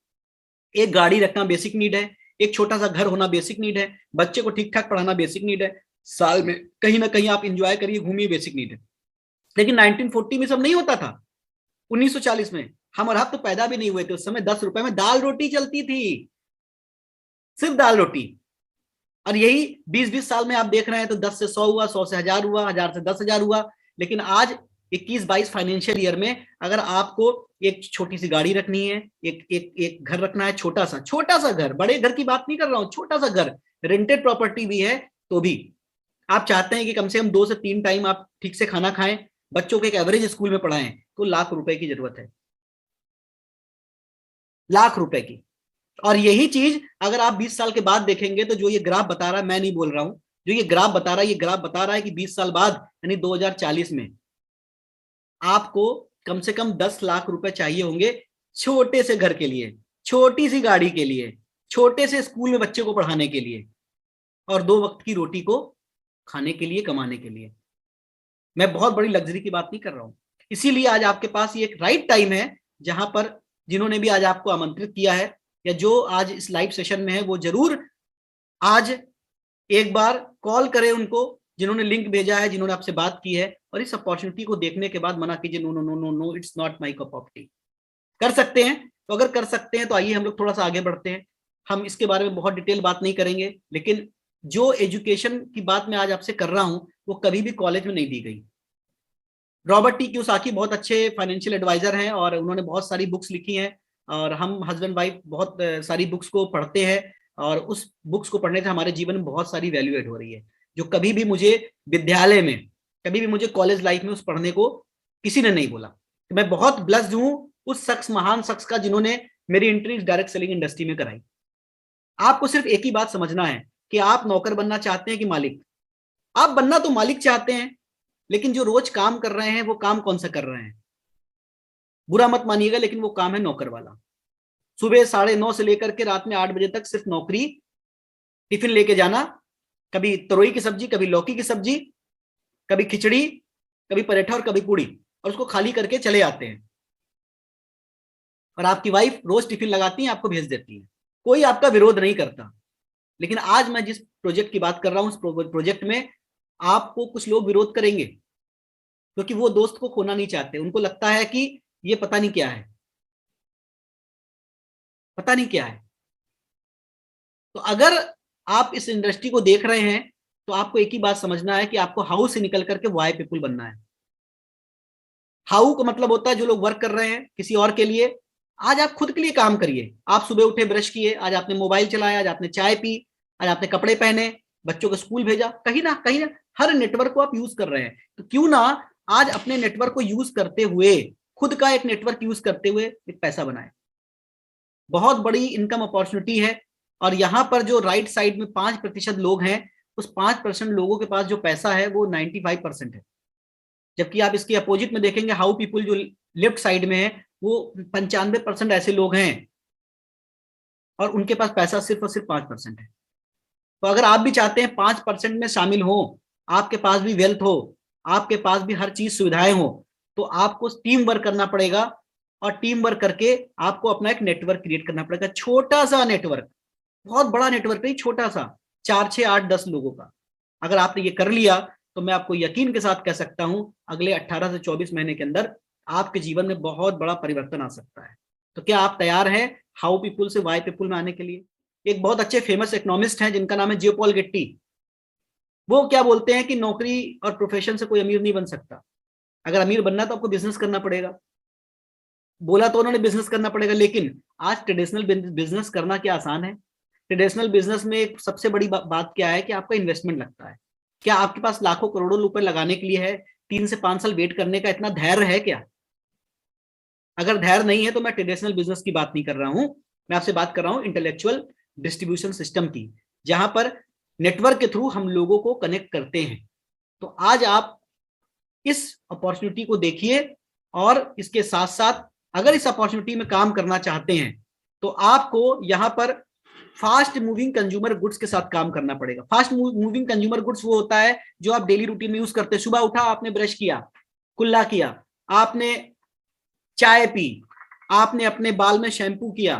एक गाड़ी रखना बेसिक नीड है, एक छोटा सा घर होना बेसिक नीड है, बच्चे को ठीक ठाक पढ़ाना बेसिक नीड है, साल में कहीं ना कहीं आप इंजॉय करिए, घूमिए, बेसिक नीड है। लेकिन 1940 में सब नहीं होता था। 1940 में हम और आप तो पैदा भी नहीं हुए थे, उस समय 10 रुपए में दाल रोटी चलती थी, सिर्फ दाल रोटी। और यही 20-20 साल में आप देख रहे हैं तो 10 से 100 हुआ, 100 से 1000 हुआ, 1000 से 10,000 हुआ। लेकिन आज 21-22 फाइनेंशियल ईयर में अगर आपको एक छोटी सी गाड़ी रखनी है, एक घर रखना है, छोटा सा घर, बड़े घर की बात नहीं कर रहा हूं, छोटा सा घर, रेंटेड प्रॉपर्टी भी है, तो भी आप चाहते हैं कि कम से कम 2 से 3 टाइम आप ठीक से खाना खाएं, बच्चों को एक एवरेज स्कूल में पढ़ाएं, तो लाख रुपए की जरूरत है, लाख रुपए की। और यही चीज अगर आप 20 साल के बाद देखेंगे तो जो ये ग्राफ बता रहा है, मैं नहीं बोल रहा हूं, जो ये ग्राफ बता रहा है, ये ग्राफ बता रहा है कि 20 साल बाद यानी 2040 में आपको कम से कम 10 लाख रुपए चाहिए होंगे छोटे से घर के लिए, छोटी सी गाड़ी के लिए, छोटे से स्कूल में बच्चे को पढ़ाने के लिए, और 2 वक्त की रोटी को खाने के लिए, कमाने के लिए। मैं बहुत बड़ी लग्जरी की बात नहीं कर रहा हूं। इसीलिए आज आपके पास ये एक राइट टाइम है जहां पर जिन्होंने भी आज आपको आमंत्रित किया है या जो आज इस लाइव सेशन में है वो जरूर आज एक बार कॉल करें उनको जिन्होंने लिंक भेजा है, जिन्होंने आपसे बात की है, और इस अपॉर्चुनिटी को देखने के बाद मना कीजिए, no no no no no, it's not my cup of tea. कर सकते हैं तो अगर कर सकते हैं तो आइए हम लोग थोड़ा सा आगे बढ़ते हैं। हम इसके बारे में बहुत डिटेल बात नहीं करेंगे, लेकिन जो एजुकेशन की बात मैं आज आपसे कर रहा हूं वो कभी भी कॉलेज में नहीं दी गई। रॉबर्ट टी कियोसाकी बहुत अच्छे फाइनेंशियल एडवाइजर हैं और उन्होंने बहुत सारी बुक्स लिखी हैं, और हम हस्बैंड वाइफ बहुत सारी बुक्स को पढ़ते हैं, और उस बुक्स को पढ़ने से हमारे जीवन में बहुत सारी वैल्यू एड हो रही है, जो कभी भी मुझे विद्यालय में, कभी भी मुझे कॉलेज लाइफ में उस पढ़ने को किसी ने नहीं बोला। तो मैं बहुत ब्लेस्ड हूं उस शख्स, महान शख्स का, जिन्होंने मेरी एंट्री डायरेक्ट सेलिंग इंडस्ट्री में कराई। आपको सिर्फ एक ही बात समझना है कि आप नौकर बनना चाहते हैं कि मालिक। आप बनना तो मालिक चाहते हैं, लेकिन जो रोज काम कर रहे हैं वो काम कौन सा कर रहे हैं? बुरा मत मानिएगा, लेकिन वो काम है नौकर वाला। सुबह 9:30 से लेकर के रात में 8 बजे तक सिर्फ नौकरी, टिफिन लेके जाना, कभी तरोई की सब्जी, कभी लौकी की सब्जी, कभी खिचड़ी, कभी पराठा और कभी पूड़ी, और उसको खाली करके चले आते हैं। और आपकी वाइफ रोज टिफिन लगाती है, आपको भेज देती है, कोई आपका विरोध नहीं करता। लेकिन आज मैं जिस प्रोजेक्ट की बात कर रहा हूं, उस प्रोजेक्ट में आपको कुछ लोग विरोध करेंगे, क्योंकि वो दोस्त को खोना नहीं चाहते। उनको लगता है कि ये पता नहीं क्या है, पता नहीं क्या है। तो अगर आप इस इंडस्ट्री को देख रहे हैं तो आपको एक ही बात समझना है कि आपको हाउ से निकल करके वाई पीपुल बनना है। हाउ का मतलब होता है जो लोग वर्क कर रहे हैं किसी और के लिए। आज आप खुद के लिए काम करिए। आप सुबह उठे, ब्रश किए, आज आपने मोबाइल चलाया, आज आपने चाय पी, आज आपने कपड़े पहने, बच्चों को स्कूल भेजा, कहीं ना हर नेटवर्क को आप यूज कर रहे हैं। तो क्यों ना आज अपने नेटवर्क को यूज करते हुए, खुद का एक नेटवर्क यूज करते हुए एक पैसा बनाए। बहुत बड़ी इनकम अपॉर्चुनिटी है। और यहां पर जो राइट साइड में 5% लोग हैं, उस 5% लोगों के पास जो पैसा है वो 95% है। जबकि आप इसके अपोजिट में देखेंगे, हाउ पीपुल जो लेफ्ट साइड में है, वो 95% ऐसे लोग हैं और उनके पास पैसा सिर्फ और सिर्फ 5% है। तो अगर आप भी चाहते हैं 5% में शामिल हो, आपके पास भी वेल्थ हो, आपके पास भी हर चीज सुविधाएं हो, तो आपको टीम वर्क करना पड़ेगा। और टीम वर्क करके आपको अपना एक नेटवर्क क्रिएट करना पड़ेगा। छोटा सा नेटवर्क, बहुत बड़ा नेटवर्क नहीं, छोटा सा, 4, 6, 8, 10 लोगों का। अगर आपने ये कर लिया तो मैं आपको यकीन के साथ कह सकता हूं, अगले 18 से 24 महीने के अंदर आपके जीवन में बहुत बड़ा परिवर्तन आ सकता है। तो क्या आप तैयार हैं हाउ पीपुल से वाई पीपुल में आने के लिए? एक बहुत अच्छे फेमस इकोनॉमिस्ट हैं जिनका नाम है जे पॉल गेट्टी। वो क्या बोलते हैं कि नौकरी और प्रोफेशन से कोई अमीर नहीं बन सकता। अगर अमीर बनना तो आपको बिजनेस करना पड़ेगा। बोला तो उन्होंने बिजनेस करना पड़ेगा, लेकिन आज ट्रेडिशनल बिजनेस करना क्या आसान है? ट्रेडिशनल बिजनेस में एक सबसे बड़ी बात क्या है कि आपका इन्वेस्टमेंट लगता है। क्या आपके पास लाखों करोड़ों रुपए लगाने के लिए है? 3 से 5 साल वेट करने का इतना धैर्य है क्या? अगर धैर्य नहीं है तो मैं ट्रेडिशनल बिजनेस की बात नहीं कर रहा हूं, मैं आपसे बात कर रहा हूं इंटेलेक्चुअल डिस्ट्रीब्यूशन सिस्टम की, जहां पर नेटवर्क के थ्रू हम लोगों को कनेक्ट करते हैं। तो आज आप इस अपॉर्चुनिटी को देखिए, और इसके साथ साथ अगर इस अपॉर्चुनिटी में काम करना चाहते हैं तो आपको यहां पर फास्ट मूविंग कंज्यूमर गुड्स के साथ काम करना पड़ेगा। फास्ट मूविंग कंज्यूमर गुड्स वो होता है जो आप डेली रूटीन में यूज करते हैं। सुबह उठा, आपने ब्रश किया, कुल्ला किया, आपने चाय पी, आपने अपने बाल में शैम्पू किया,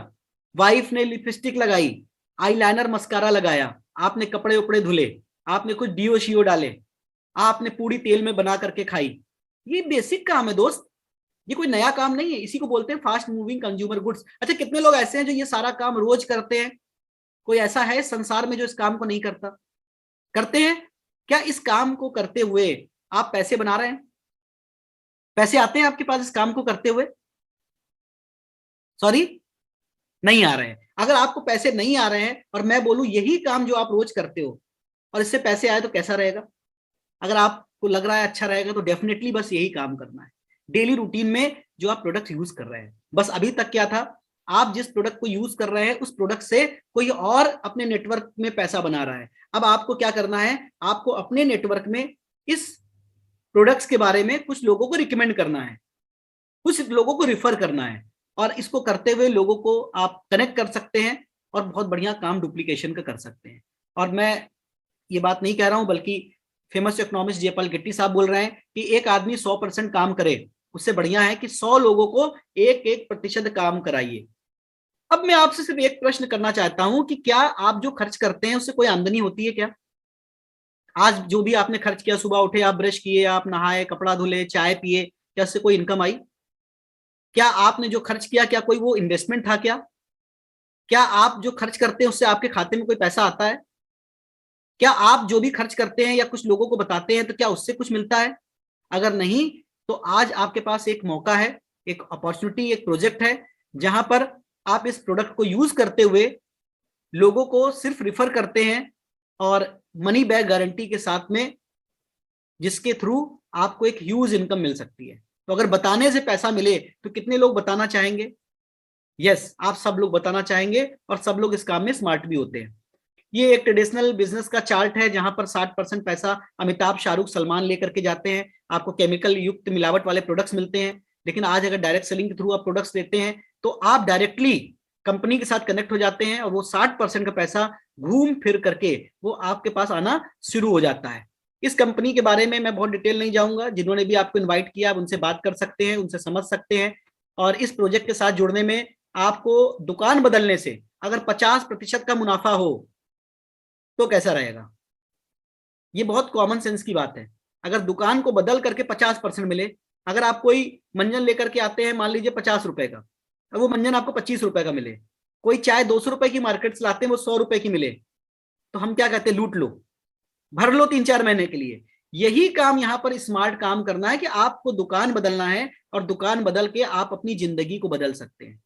वाइफ ने लिपस्टिक लगाई, आईलाइनर मस्कारा लगाया, आपने कपड़े उपड़े धुले, आपने कुछ डीओ शियो डाले, आपने पूरी तेल में बना करके खाई। ये बेसिक काम है दोस्त, ये कोई नया काम नहीं है। इसी को बोलते हैं फास्ट मूविंग कंज्यूमर गुड्स। अच्छा, कितने लोग ऐसे हैं जो ये सारा काम रोज करते हैं? कोई ऐसा है संसार में जो इस काम को नहीं करता? करते हैं। क्या इस काम को करते हुए आप पैसे बना रहे हैं? पैसे आते हैं आपके पास इस काम को करते हुए? सॉरी, नहीं आ रहे हैं। अगर आपको पैसे नहीं आ रहे हैं और मैं बोलूं यही काम जो आप रोज करते हो और इससे पैसे आए तो कैसा रहेगा? अगर आपको लग रहा है अच्छा रहेगा तो डेफिनेटली बस यही काम करना है डेली रूटीन में जो आप प्रोडक्ट यूज कर रहे हैं। बस अभी तक क्या था, आप जिस प्रोडक्ट को यूज कर रहे हैं उस प्रोडक्ट से कोई और अपने नेटवर्क में पैसा बना रहा है। अब आपको क्या करना है, आपको अपने नेटवर्क में इस प्रोडक्ट्स के बारे में कुछ लोगों को रिकमेंड करना है। कुछ लोगों को रिफर करना है, और इसको करते हुए लोगों को आप कनेक्ट कर सकते हैं और बहुत बढ़िया काम डुप्लीकेशन का कर सकते हैं। और मैं ये बात नहीं कह रहा हूं, बल्कि फेमस इकोनॉमिस्ट जयपाल गिट्टी साहब बोल रहे हैं कि एक आदमी 100% काम करे, उससे बढ़िया है कि 100 लोगों को 1-1% काम कराइए। अब मैं आपसे सिर्फ एक प्रश्न करना चाहता हूं कि क्या आप जो खर्च करते हैं उससे कोई आमदनी होती है क्या? आज जो भी आपने खर्च किया, सुबह उठे, आप ब्रश किए, आप नहाए, कपड़ा धुले, चाय पिए, क्या उससे कोई इनकम आई? क्या आपने जो खर्च किया, क्या कोई वो इन्वेस्टमेंट था क्या? क्या आप जो खर्च करते हैं उससे आपके खाते में कोई पैसा आता है? क्या आप जो भी खर्च करते हैं या कुछ लोगों को बताते हैं तो क्या उससे कुछ मिलता है? अगर नहीं, तो आज आपके पास एक मौका है, एक अपॉर्चुनिटी, एक प्रोजेक्ट है, जहां पर आप इस प्रोडक्ट को यूज करते हुए लोगों को सिर्फ रिफर करते हैं और मनी बैक गारंटी के साथ में, जिसके थ्रू आपको एक ह्यूज इनकम मिल सकती है। तो अगर बताने से पैसा मिले तो कितने लोग बताना चाहेंगे? यस, आप सब लोग बताना चाहेंगे, और सब लोग इस काम में स्मार्ट भी होते हैं। ये एक ट्रेडिशनल बिजनेस का चार्ट है, जहां पर 60% पैसा अमिताभ, शाहरुख, सलमान लेकर के जाते हैं। आपको केमिकल युक्त मिलावट वाले प्रोडक्ट्स मिलते हैं, लेकिन आज अगर डायरेक्ट सेलिंग के थ्रू आप प्रोडक्ट्स देते हैं तो आप डायरेक्टली कंपनी के साथ कनेक्ट हो जाते हैं, और वो 60% का पैसा घूम फिर करके वो आपके पास आना शुरू हो जाता है। इस कंपनी के बारे में मैं बहुत डिटेल नहीं जाऊंगा, जिन्होंने भी आपको इन्वाइट किया आप उनसे बात कर सकते हैं, उनसे समझ सकते हैं। और इस प्रोजेक्ट के साथ जुड़ने में आपको दुकान बदलने से अगर 50% का मुनाफा हो तो कैसा रहेगा? ये बहुत कॉमन सेंस की बात है। अगर दुकान को बदल करके 50% मिले, अगर आप कोई मंजन लेकर के आते हैं मान लीजिए 50 रुपए का, और वो मंजन आपको 25 रुपए का मिले, कोई चाय 200 रुपए की मार्केट से लाते हैं वो 100 रुपए की मिले, तो हम क्या कहते हैं? लूट लो, भर लो 3-4 महीने के लिए। यही काम यहाँ पर स्मार्ट काम करना है कि आपको दुकान बदलना है, और दुकान बदल के आप अपनी जिंदगी को बदल सकते हैं।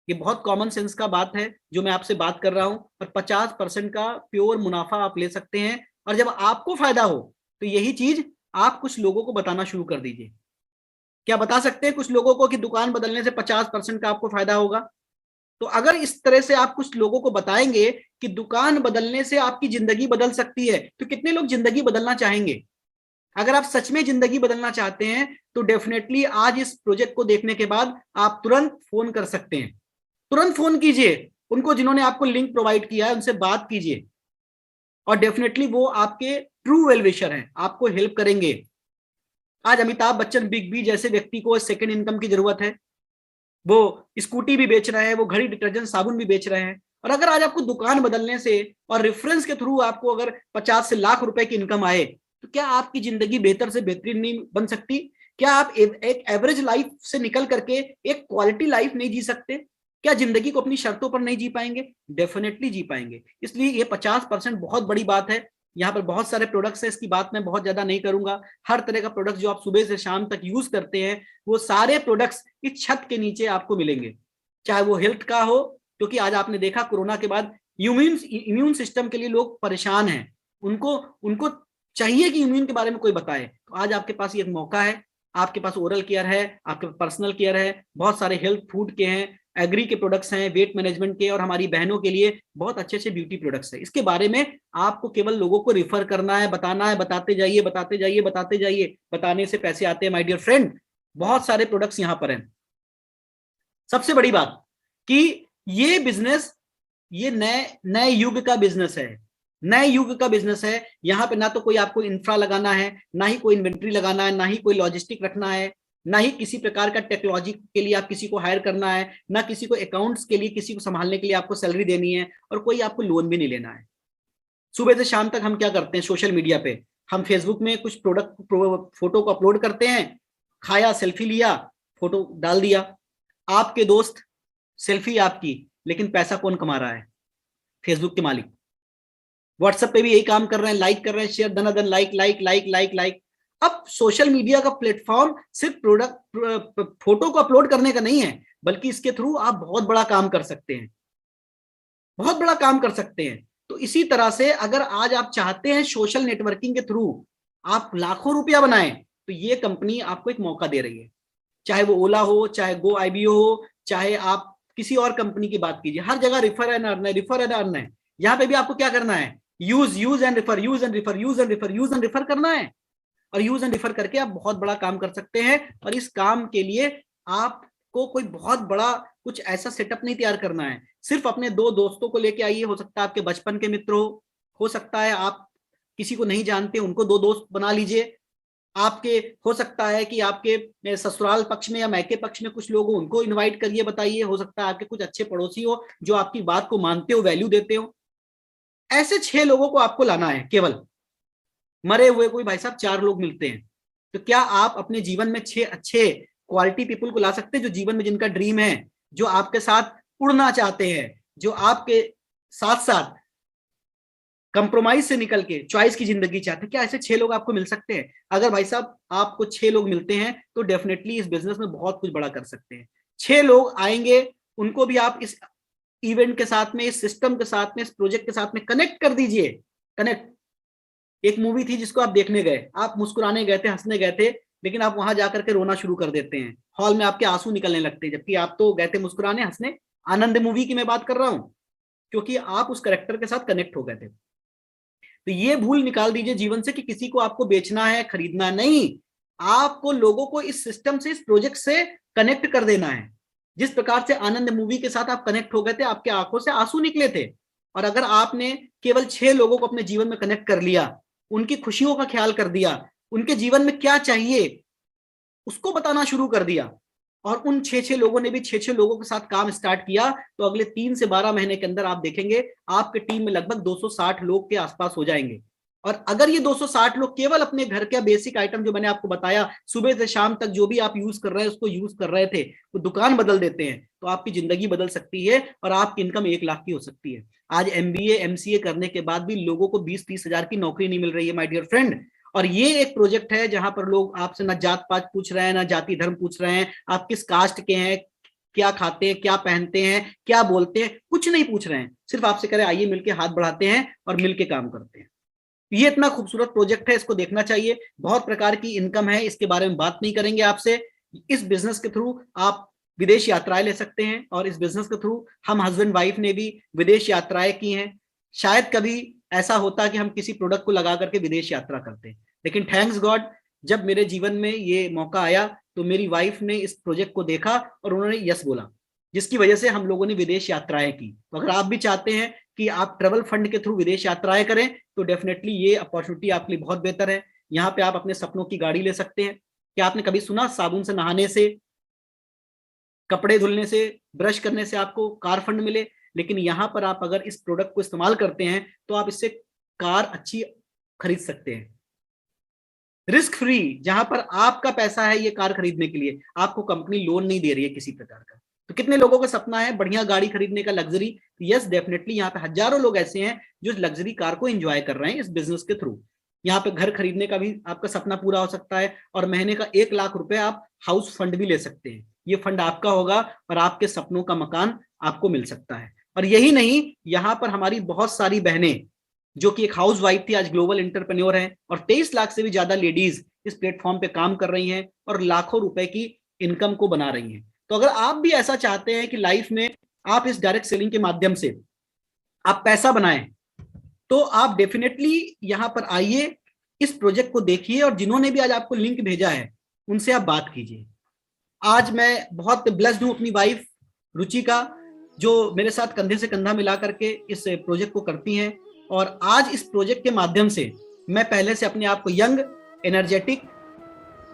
ये बहुत कॉमन सेंस का बात है जो मैं आपसे बात कर रहा हूं, और 50% का प्योर मुनाफा आप ले सकते हैं। और जब आपको फायदा हो तो यही चीज आप कुछ लोगों को बताना शुरू कर दीजिए। क्या बता सकते हैं कुछ लोगों को कि दुकान बदलने से 50% का आपको फायदा होगा? तो अगर इस तरह से आप कुछ लोगों को बताएंगे कि दुकान बदलने से आपकी जिंदगी बदल सकती है, तो कितने लोग जिंदगी बदलना चाहेंगे? अगर आप सच में जिंदगी बदलना चाहते हैं तो डेफिनेटली आज इस प्रोजेक्ट को देखने के बाद आप तुरंत फोन कर सकते हैं। तुरंत फोन कीजिए उनको जिन्होंने आपको लिंक प्रोवाइड किया है, उनसे बात कीजिए, और डेफिनेटली वो आपके ट्रू वेल विशर हैं, आपको हेल्प करेंगे। आज अमिताभ बच्चन, बिग बी जैसे व्यक्ति को सेकंड इनकम की जरूरत है, वो स्कूटी भी बेच रहे हैं, वो घड़ी, डिटर्जेंट, साबुन भी बेच रहे हैं। और अगर आज आपको दुकान बदलने से और रेफरेंस के थ्रू आपको अगर 50 से लाख रुपए की इनकम आए, तो क्या आपकी जिंदगी बेहतर से बेहतरीन नहीं बन सकती? क्या आप एक एवरेज लाइफ से निकल करके एक क्वालिटी लाइफ नहीं जी सकते? क्या जिंदगी को अपनी शर्तों पर नहीं जी पाएंगे? डेफिनेटली जी पाएंगे। इसलिए ये 50% बहुत बड़ी बात है। यहाँ पर बहुत सारे प्रोडक्ट्स हैं, इसकी बात मैं बहुत ज्यादा नहीं करूंगा। हर तरह का प्रोडक्ट जो आप सुबह से शाम तक यूज करते हैं, वो सारे प्रोडक्ट्स इस छत के नीचे आपको मिलेंगे। चाहे वो हेल्थ का हो, क्योंकि आज आपने देखा कोरोना के बाद इम्यून सिस्टम के लिए लोग परेशान हैं, उनको उनको चाहिए कि इम्यून के बारे में कोई बताए। तो आज आपके पास ये एक मौका है, आपके पास ओरल केयर है, आपके पास पर्सनल केयर है, बहुत सारे हेल्थ फूड के हैं, एग्री के प्रोडक्ट्स हैं, वेट मैनेजमेंट के, और हमारी बहनों के लिए बहुत अच्छे अच्छे ब्यूटी प्रोडक्ट्स हैं। इसके बारे में आपको केवल लोगों को रिफर करना है, बताना है, बताते जाइए, बताते जाइए, बताते जाइए। बताने से पैसे आते हैं माय डियर फ्रेंड। बहुत सारे प्रोडक्ट्स यहाँ पर हैं। सबसे बड़ी बात कि ये बिजनेस, ये नए युग का बिजनेस है, नए युग का बिजनेस है। यहाँ पे ना तो कोई आपको इंफ्रा लगाना है, ना ही कोई इन्वेंट्री लगाना है, ना ही कोई लॉजिस्टिक रखना है, ना ही किसी प्रकार का टेक्नोलॉजी के लिए आप किसी को हायर करना है, ना किसी को अकाउंट्स के लिए किसी को संभालने के लिए आपको सैलरी देनी है, और कोई आपको लोन भी नहीं लेना है। सुबह से शाम तक हम क्या करते हैं? सोशल मीडिया पे हम फेसबुक में कुछ प्रोडक्ट फोटो को अपलोड करते हैं, खाया, सेल्फी लिया, फोटो डाल दिया। आपके दोस्त, सेल्फी आपकी, लेकिन पैसा कौन कमा रहा है? फेसबुक के मालिक। व्हाट्सएप पे भी यही काम कर रहे हैं, लाइक कर रहे हैं, शेयर, धनाधन, like like like like like. अब सोशल मीडिया का प्लेटफॉर्म सिर्फ प्रोडक्ट फोटो को अपलोड करने का नहीं है, बल्कि इसके थ्रू आप बहुत बड़ा काम कर सकते हैं, बहुत बड़ा काम कर सकते हैं। तो इसी तरह से अगर आज आप चाहते हैं सोशल नेटवर्किंग के थ्रू आप लाखों रुपया बनाएं, तो ये कंपनी आपको एक मौका दे रही है। चाहे वो ओला हो, चाहे गो आईबीओ हो, चाहे आप किसी और कंपनी की बात कीजिए, हर जगह रिफर एंड अर्न है, रिफर एंड अर्न है। यहाँ पे भी आपको क्या करना है? Use and refer, use and refer, use and refer, use and refer करना है। और यूज एंड डिफर करके आप बहुत बड़ा काम कर सकते हैं। और इस काम के लिए आपको कोई बहुत बड़ा कुछ ऐसा सेटअप नहीं तैयार करना है, सिर्फ अपने 2 दोस्तों को लेके आइए। हो सकता है आपके बचपन के मित्र हो सकता है आप किसी को नहीं जानते, उनको 2 दोस्त बना लीजिए। आपके हो सकता है कि आपके ससुराल पक्ष में या मायके पक्ष में कुछ लोग हो, उनको इनवाइट करिए, बताइए। हो सकता है आपके कुछ अच्छे पड़ोसी हो जो आपकी बात को मानते हो, वैल्यू देते हो। ऐसे 6 लोगों को आपको लाना है केवल। मरे हुए कोई भाई साहब 4 लोग मिलते हैं, तो क्या आप अपने जीवन में 6 अच्छे क्वालिटी पीपल को ला सकते हैं, जो जीवन में जिनका ड्रीम है, जो आपके साथ उड़ना चाहते हैं, जो आपके साथ साथ कंप्रोमाइज से निकल के चॉइस की जिंदगी चाहते हैं? क्या ऐसे 6 लोग आपको मिल सकते हैं? अगर भाई साहब आपको 6 लोग मिलते हैं तो डेफिनेटली इस बिजनेस में बहुत कुछ बड़ा कर सकते हैं। 6 लोग आएंगे, उनको भी आप इस इवेंट के साथ में, इस सिस्टम के साथ में, इस प्रोजेक्ट के साथ में कनेक्ट कर दीजिए। कनेक्ट। एक मूवी थी जिसको आप देखने गए, आप मुस्कुराने गए थे, हंसने गए थे, लेकिन आप वहां जाकर के रोना शुरू कर देते हैं, हॉल में आपके आंसू निकलने लगते हैं, जबकि आप तो गए थे मुस्कुराने, हंसने। आनंद मूवी की मैं बात कर रहा हूं, क्योंकि आप उस कैरेक्टर के साथ कनेक्ट हो गए थे। तो ये भूल निकाल दीजिए जीवन से कि किसी को आपको बेचना है, खरीदना नहीं। आपको लोगों को इस सिस्टम से, इस प्रोजेक्ट से कनेक्ट कर देना है। जिस प्रकार से आनंद मूवी के साथ आप कनेक्ट हो गए थे, आपके आंखों से आंसू निकले थे, और अगर आपने केवल 6 लोगों को अपने जीवन में कनेक्ट कर लिया, उनकी खुशियों का ख्याल कर दिया, उनके जीवन में क्या चाहिए उसको बताना शुरू कर दिया, और उन 6 लोगों ने भी 6 लोगों के साथ काम स्टार्ट किया, तो अगले 3 से 12 महीने के अंदर आप देखेंगे आपके टीम में लगभग 260 लोग के आसपास हो जाएंगे। और अगर ये 260 लोग केवल अपने घर के बेसिक आइटम जो मैंने आपको बताया, सुबह से शाम तक जो भी आप यूज कर रहे हैं उसको यूज कर रहे थे, वो दुकान बदल देते हैं, तो आपकी जिंदगी बदल सकती है और आपकी इनकम 1 लाख की हो सकती है। आज MBA MCA करने के बाद भी लोगों को 20-30 हजार की नौकरी नहीं मिल रही है माय डियर फ्रेंड। और ये एक प्रोजेक्ट है जहां पर लोग आपसे ना जात पात पूछ रहे हैं, ना जाति धर्म पूछ रहे हैं, आप किस कास्ट के हैं, क्या खाते हैं, क्या पहनते हैं, क्या बोलते हैं, कुछ नहीं पूछ रहे हैं। सिर्फ आपसे कह रहे हैं आइए मिलके हाथ बढ़ाते हैं और मिलके काम करते हैं। ये इतना खूबसूरत प्रोजेक्ट है, इसको देखना चाहिए। बहुत प्रकार की इनकम है, इसके बारे में बात नहीं करेंगे आपसे। इस बिजनेस के थ्रू आप विदेश यात्राएं ले सकते हैं, और इस बिजनेस के थ्रू हम हस्बैंड वाइफ ने भी विदेश यात्राएं की हैं। शायद कभी ऐसा होता कि हम किसी प्रोडक्ट को लगा करके विदेश यात्रा करते, लेकिन थैंक्स गॉड जब मेरे जीवन में ये मौका आया तो मेरी वाइफ ने इस प्रोजेक्ट को देखा और उन्होंने यस बोला, जिसकी वजह से हम लोगों ने विदेश यात्राएं की। तो अगर आप भी चाहते हैं कि आप ट्रेवल फंड के थ्रू विदेश यात्राएं करें, तो डेफिनेटली ये अपॉर्चुनिटी आपके लिए बहुत बेहतर है। यहाँ पे आप अपने सपनों की गाड़ी ले सकते हैं। क्या आपने कभी सुना साबुन से नहाने से, कपड़े धुलने से, ब्रश करने से आपको कार फंड मिले? लेकिन यहाँ पर आप अगर इस प्रोडक्ट को इस्तेमाल करते हैं तो आप इससे कार अच्छी खरीद सकते हैं, रिस्क फ्री। जहां पर आपका पैसा है ये कार खरीदने के लिए, आपको कंपनी लोन नहीं दे रही है किसी प्रकार का। तो कितने लोगों का सपना है बढ़िया गाड़ी खरीदने का, लग्जरी? यस डेफिनेटली यहाँ पे हजारों लोग ऐसे हैं जो लग्जरी कार को एंजॉय कर रहे हैं इस बिजनेस के थ्रू। यहाँ पे घर खरीदने का भी आपका सपना पूरा हो सकता है, और महीने का 1 लाख रुपए आप हाउस फंड भी ले सकते हैं। ये फंड आपका होगा और आपके सपनों का मकान आपको मिल सकता है। और यही नहीं, यहाँ पर हमारी बहुत सारी बहनें जो कि एक हाउस वाइफ थी, आज ग्लोबल एंटरप्रेन्योर हैं, और 23 लाख से भी ज्यादा लेडीज इस प्लेटफॉर्म पे काम कर रही हैं और लाखों रुपए की इनकम को बना रही हैं। तो अगर आप भी ऐसा चाहते हैं कि लाइफ में आप इस डायरेक्ट सेलिंग के माध्यम से आप पैसा बनाएं, तो आप डेफिनेटली यहां पर आइए, इस प्रोजेक्ट को देखिए, और जिन्होंने भी आज आपको लिंक भेजा है उनसे आप बात कीजिए। आज मैं बहुत ब्लेस्ड हूं अपनी वाइफ रुचिका, जो मेरे साथ कंधे से कंधा मिला करके इस प्रोजेक्ट को करती हैं। और आज इस प्रोजेक्ट के माध्यम से मैं पहले से अपने आप को यंग, एनर्जेटिक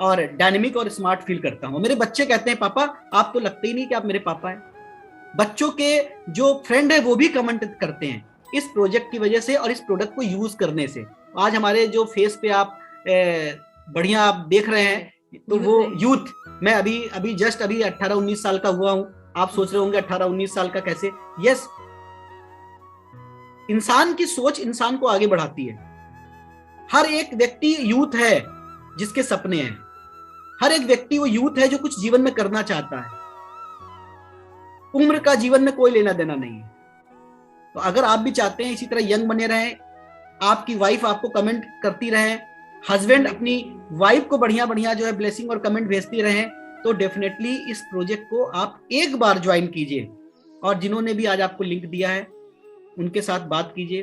और डायनेमिक और स्मार्ट फील करता हूं। मेरे बच्चे कहते हैं पापा आप तो लगते ही नहीं कि आप मेरे पापा हैं। बच्चों के जो फ्रेंड है वो भी कमेंट करते हैं इस प्रोजेक्ट की वजह से और इस प्रोडक्ट को यूज करने से। आज हमारे जो फेस पे आप बढ़िया आप देख रहे हैं, तो वो यूथ, मैं अभी जस्ट 18-19 साल का हुआ हूं। आप सोच रहे होंगे 18-19 साल का कैसे? यस, इंसान की सोच इंसान को आगे बढ़ाती है। हर एक व्यक्ति यूथ है जिसके सपने हैं, हर एक व्यक्ति वो यूथ है जो कुछ जीवन में करना चाहता है। उम्र का जीवन में कोई लेना देना नहीं है। तो अगर आप भी चाहते हैं इसी तरह यंग बने रहें, आपकी वाइफ आपको कमेंट करती रहे, हस्बैंड अपनी वाइफ को बढ़िया बढ़िया जो है ब्लेसिंग और कमेंट भेजती रहे, तो डेफिनेटली इस प्रोजेक्ट को आप एक बार ज्वाइन कीजिए। और जिन्होंने भी आज आपको लिंक दिया है उनके साथ बात कीजिए,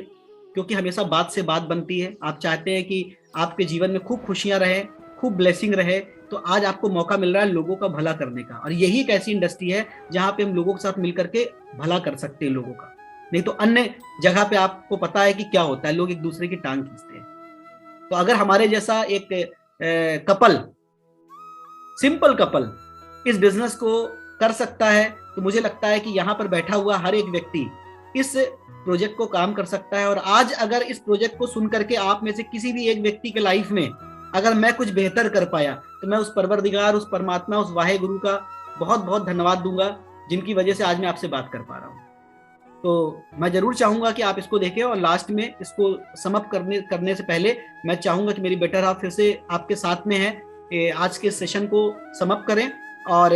क्योंकि हमेशा बात से बात बनती है। आप चाहते हैं कि आपके जीवन में खूब खुशियां रहे, खूब ब्लेसिंग रहे, तो आज आपको मौका मिल रहा है लोगों का भला करने का। और यही एक ऐसी इंडस्ट्री है जहां पे हम लोगों के साथ मिलकर के भला कर सकते हैं लोगों का। नहीं तो अन्य जगह पे आपको पता है कि क्या होता है, लोग एक दूसरे की टांग खींचते हैं। तो अगर हमारे जैसा एक कपल, सिंपल कपल इस बिजनेस को कर सकता है, तो मुझे लगता है कि यहाँ पर बैठा हुआ हर एक व्यक्ति इस प्रोजेक्ट को काम कर सकता है। और आज अगर इस प्रोजेक्ट को सुन करके आप में से किसी भी एक व्यक्ति के लाइफ में अगर मैं कुछ बेहतर कर पाया, तो मैं उस परवरदिगार, उस परमात्मा, उस वाहे गुरु का बहुत बहुत धन्यवाद दूंगा, जिनकी वजह से आज मैं आपसे बात कर पा रहा हूँ। तो मैं जरूर चाहूंगा कि आप इसको देखें, और लास्ट में इसको समअप करने से पहले मैं चाहूंगा कि मेरी बेटर हाफ फिर से आपके साथ में है, आज के सेशन को समअप करें। और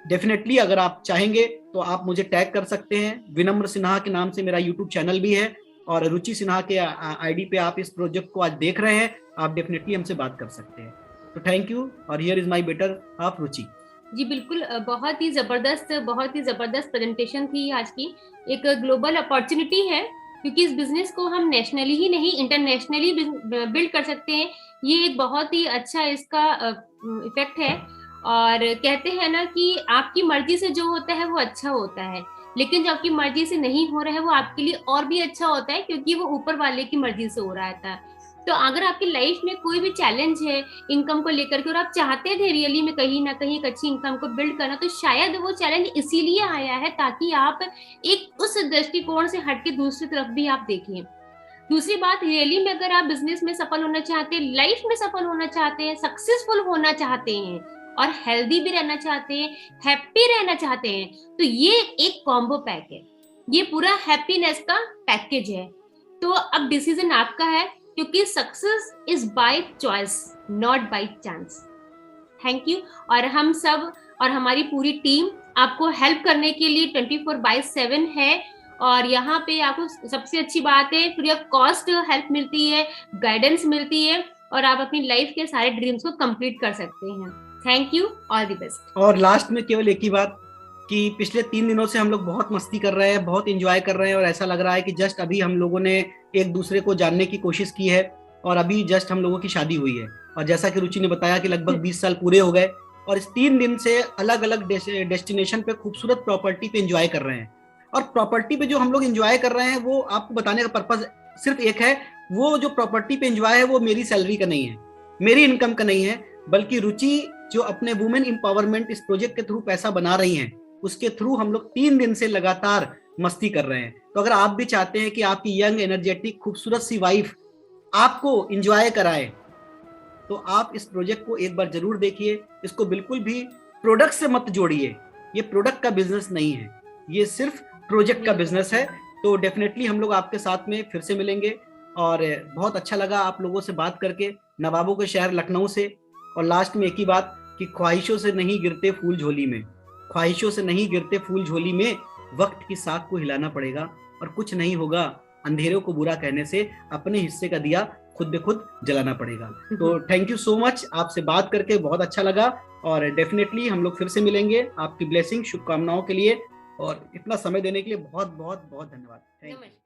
डेफिनेटली अगर आप चाहेंगे तो आप मुझे टैग कर सकते हैं। विनम्र सिन्हा के नाम से मेरा यूट्यूब चैनल भी है, और रुचि सिन्हा के आईडी पे आप इस प्रोजेक्ट को आज देख रहे हैं, आप डेफिनेटली हमसे बात कर सकते हैं। तो थैंक यू, और here is my better half Ruchi. जी बिल्कुल, बहुत ही जबरदस्त प्रेजेंटेशन थी आज की। एक ग्लोबल अपॉर्चुनिटी है, क्योंकि इस बिजनेस को हम नेशनली ही नहीं इंटरनेशनली बिल्ड कर सकते हैं। ये एक बहुत ही अच्छा इसका इफेक्ट है। और कहते हैं ना कि आपकी मर्जी से जो होता है वो अच्छा होता है, लेकिन जो आपकी मर्जी से नहीं हो रहा है वो आपके लिए और भी अच्छा होता है, क्योंकि वो ऊपर वाले की मर्जी से हो रहा था। तो अगर आपकी लाइफ में कोई भी चैलेंज है इनकम को लेकर के, और आप चाहते थे रियली में कहीं ना कहीं एक अच्छी इनकम को बिल्ड करना, तो शायद वो चैलेंज इसीलिए आया है ताकि आप एक उस दृष्टिकोण से हट के दूसरी तरफ भी आप देखें। दूसरी बात, रियली में अगर आप बिजनेस में सफल होना चाहते हैं, लाइफ में सफल होना चाहते हैं, सक्सेसफुल होना चाहते हैं, और हेल्दी भी रहना चाहते हैं, हैप्पी रहना चाहते हैं, तो ये एक कॉम्बो पैक है, ये पूरा हैप्पीनेस का पैकेज है। तो अब डिसीजन आपका है, क्योंकि success is by choice, not by chance. Thank you. और हम सब और हमारी पूरी टीम आपको हेल्प करने के लिए 24/7 है, और यहाँ पे आपको सबसे अच्छी बात है, फ्री ऑफ कॉस्ट हेल्प मिलती है, गाइडेंस मिलती है, और आप अपनी लाइफ के सारे ड्रीम्स को कंप्लीट कर सकते हैं। Thank you, all the best. और लास्ट में केवल एक ही बात कि पिछले 3 दिनों से हम लोग बहुत मस्ती कर रहे हैं, बहुत एंजॉय कर रहे हैं, और ऐसा लग रहा है कि जस्ट अभी हम लोगों ने एक दूसरे को जानने की कोशिश की है, और अभी जस्ट हम लोगों की शादी हुई है। और जैसा कि रुचि ने बताया कि लगभग 20 साल पूरे हो गए, और इस 3 दिन से अलग अलग डेस्टिनेशन पे खूबसूरत प्रॉपर्टी पे एंजॉय कर रहे हैं। और प्रॉपर्टी पे जो हम लोग एंजॉय कर रहे हैं, वो आपको बताने का पर्पज सिर्फ एक है, वो जो प्रॉपर्टी पे एंजॉय है वो मेरी सैलरी का नहीं है, मेरी इनकम का नहीं है, बल्कि रुचि जो अपने वुमेन एम्पावरमेंट इस प्रोजेक्ट के थ्रू पैसा बना रही हैं, उसके थ्रू हम लोग 3 दिन से लगातार मस्ती कर रहे हैं। तो अगर आप भी चाहते हैं कि आपकी यंग एनर्जेटिक खूबसूरत सी वाइफ आपको एंजॉय कराए, तो आप इस प्रोजेक्ट को एक बार जरूर देखिए। इसको बिल्कुल भी प्रोडक्ट से मत जोड़िए, ये प्रोडक्ट का बिजनेस नहीं है, ये सिर्फ प्रोजेक्ट का बिजनेस है। तो डेफिनेटली हम लोग आपके साथ में फिर से मिलेंगे, और बहुत अच्छा लगा आप लोगों से बात करके, नवाबों के शहर लखनऊ से। और लास्ट में एक ही बात कि ख्वाहिशों से नहीं गिरते फूल झोली में, ख्वाहिशों से नहीं गिरते फूल झोली में, वक्त की साख को हिलाना पड़ेगा, और कुछ नहीं होगा अंधेरों को बुरा कहने से, अपने हिस्से का दिया खुद बे खुद जलाना पड़ेगा। तो थैंक यू सो मच, आपसे बात करके बहुत अच्छा लगा, और डेफिनेटली हम लोग फिर से मिलेंगे। आपकी ब्लेसिंग, शुभकामनाओं के लिए, और इतना समय देने के लिए बहुत बहुत बहुत धन्यवाद। Thank you.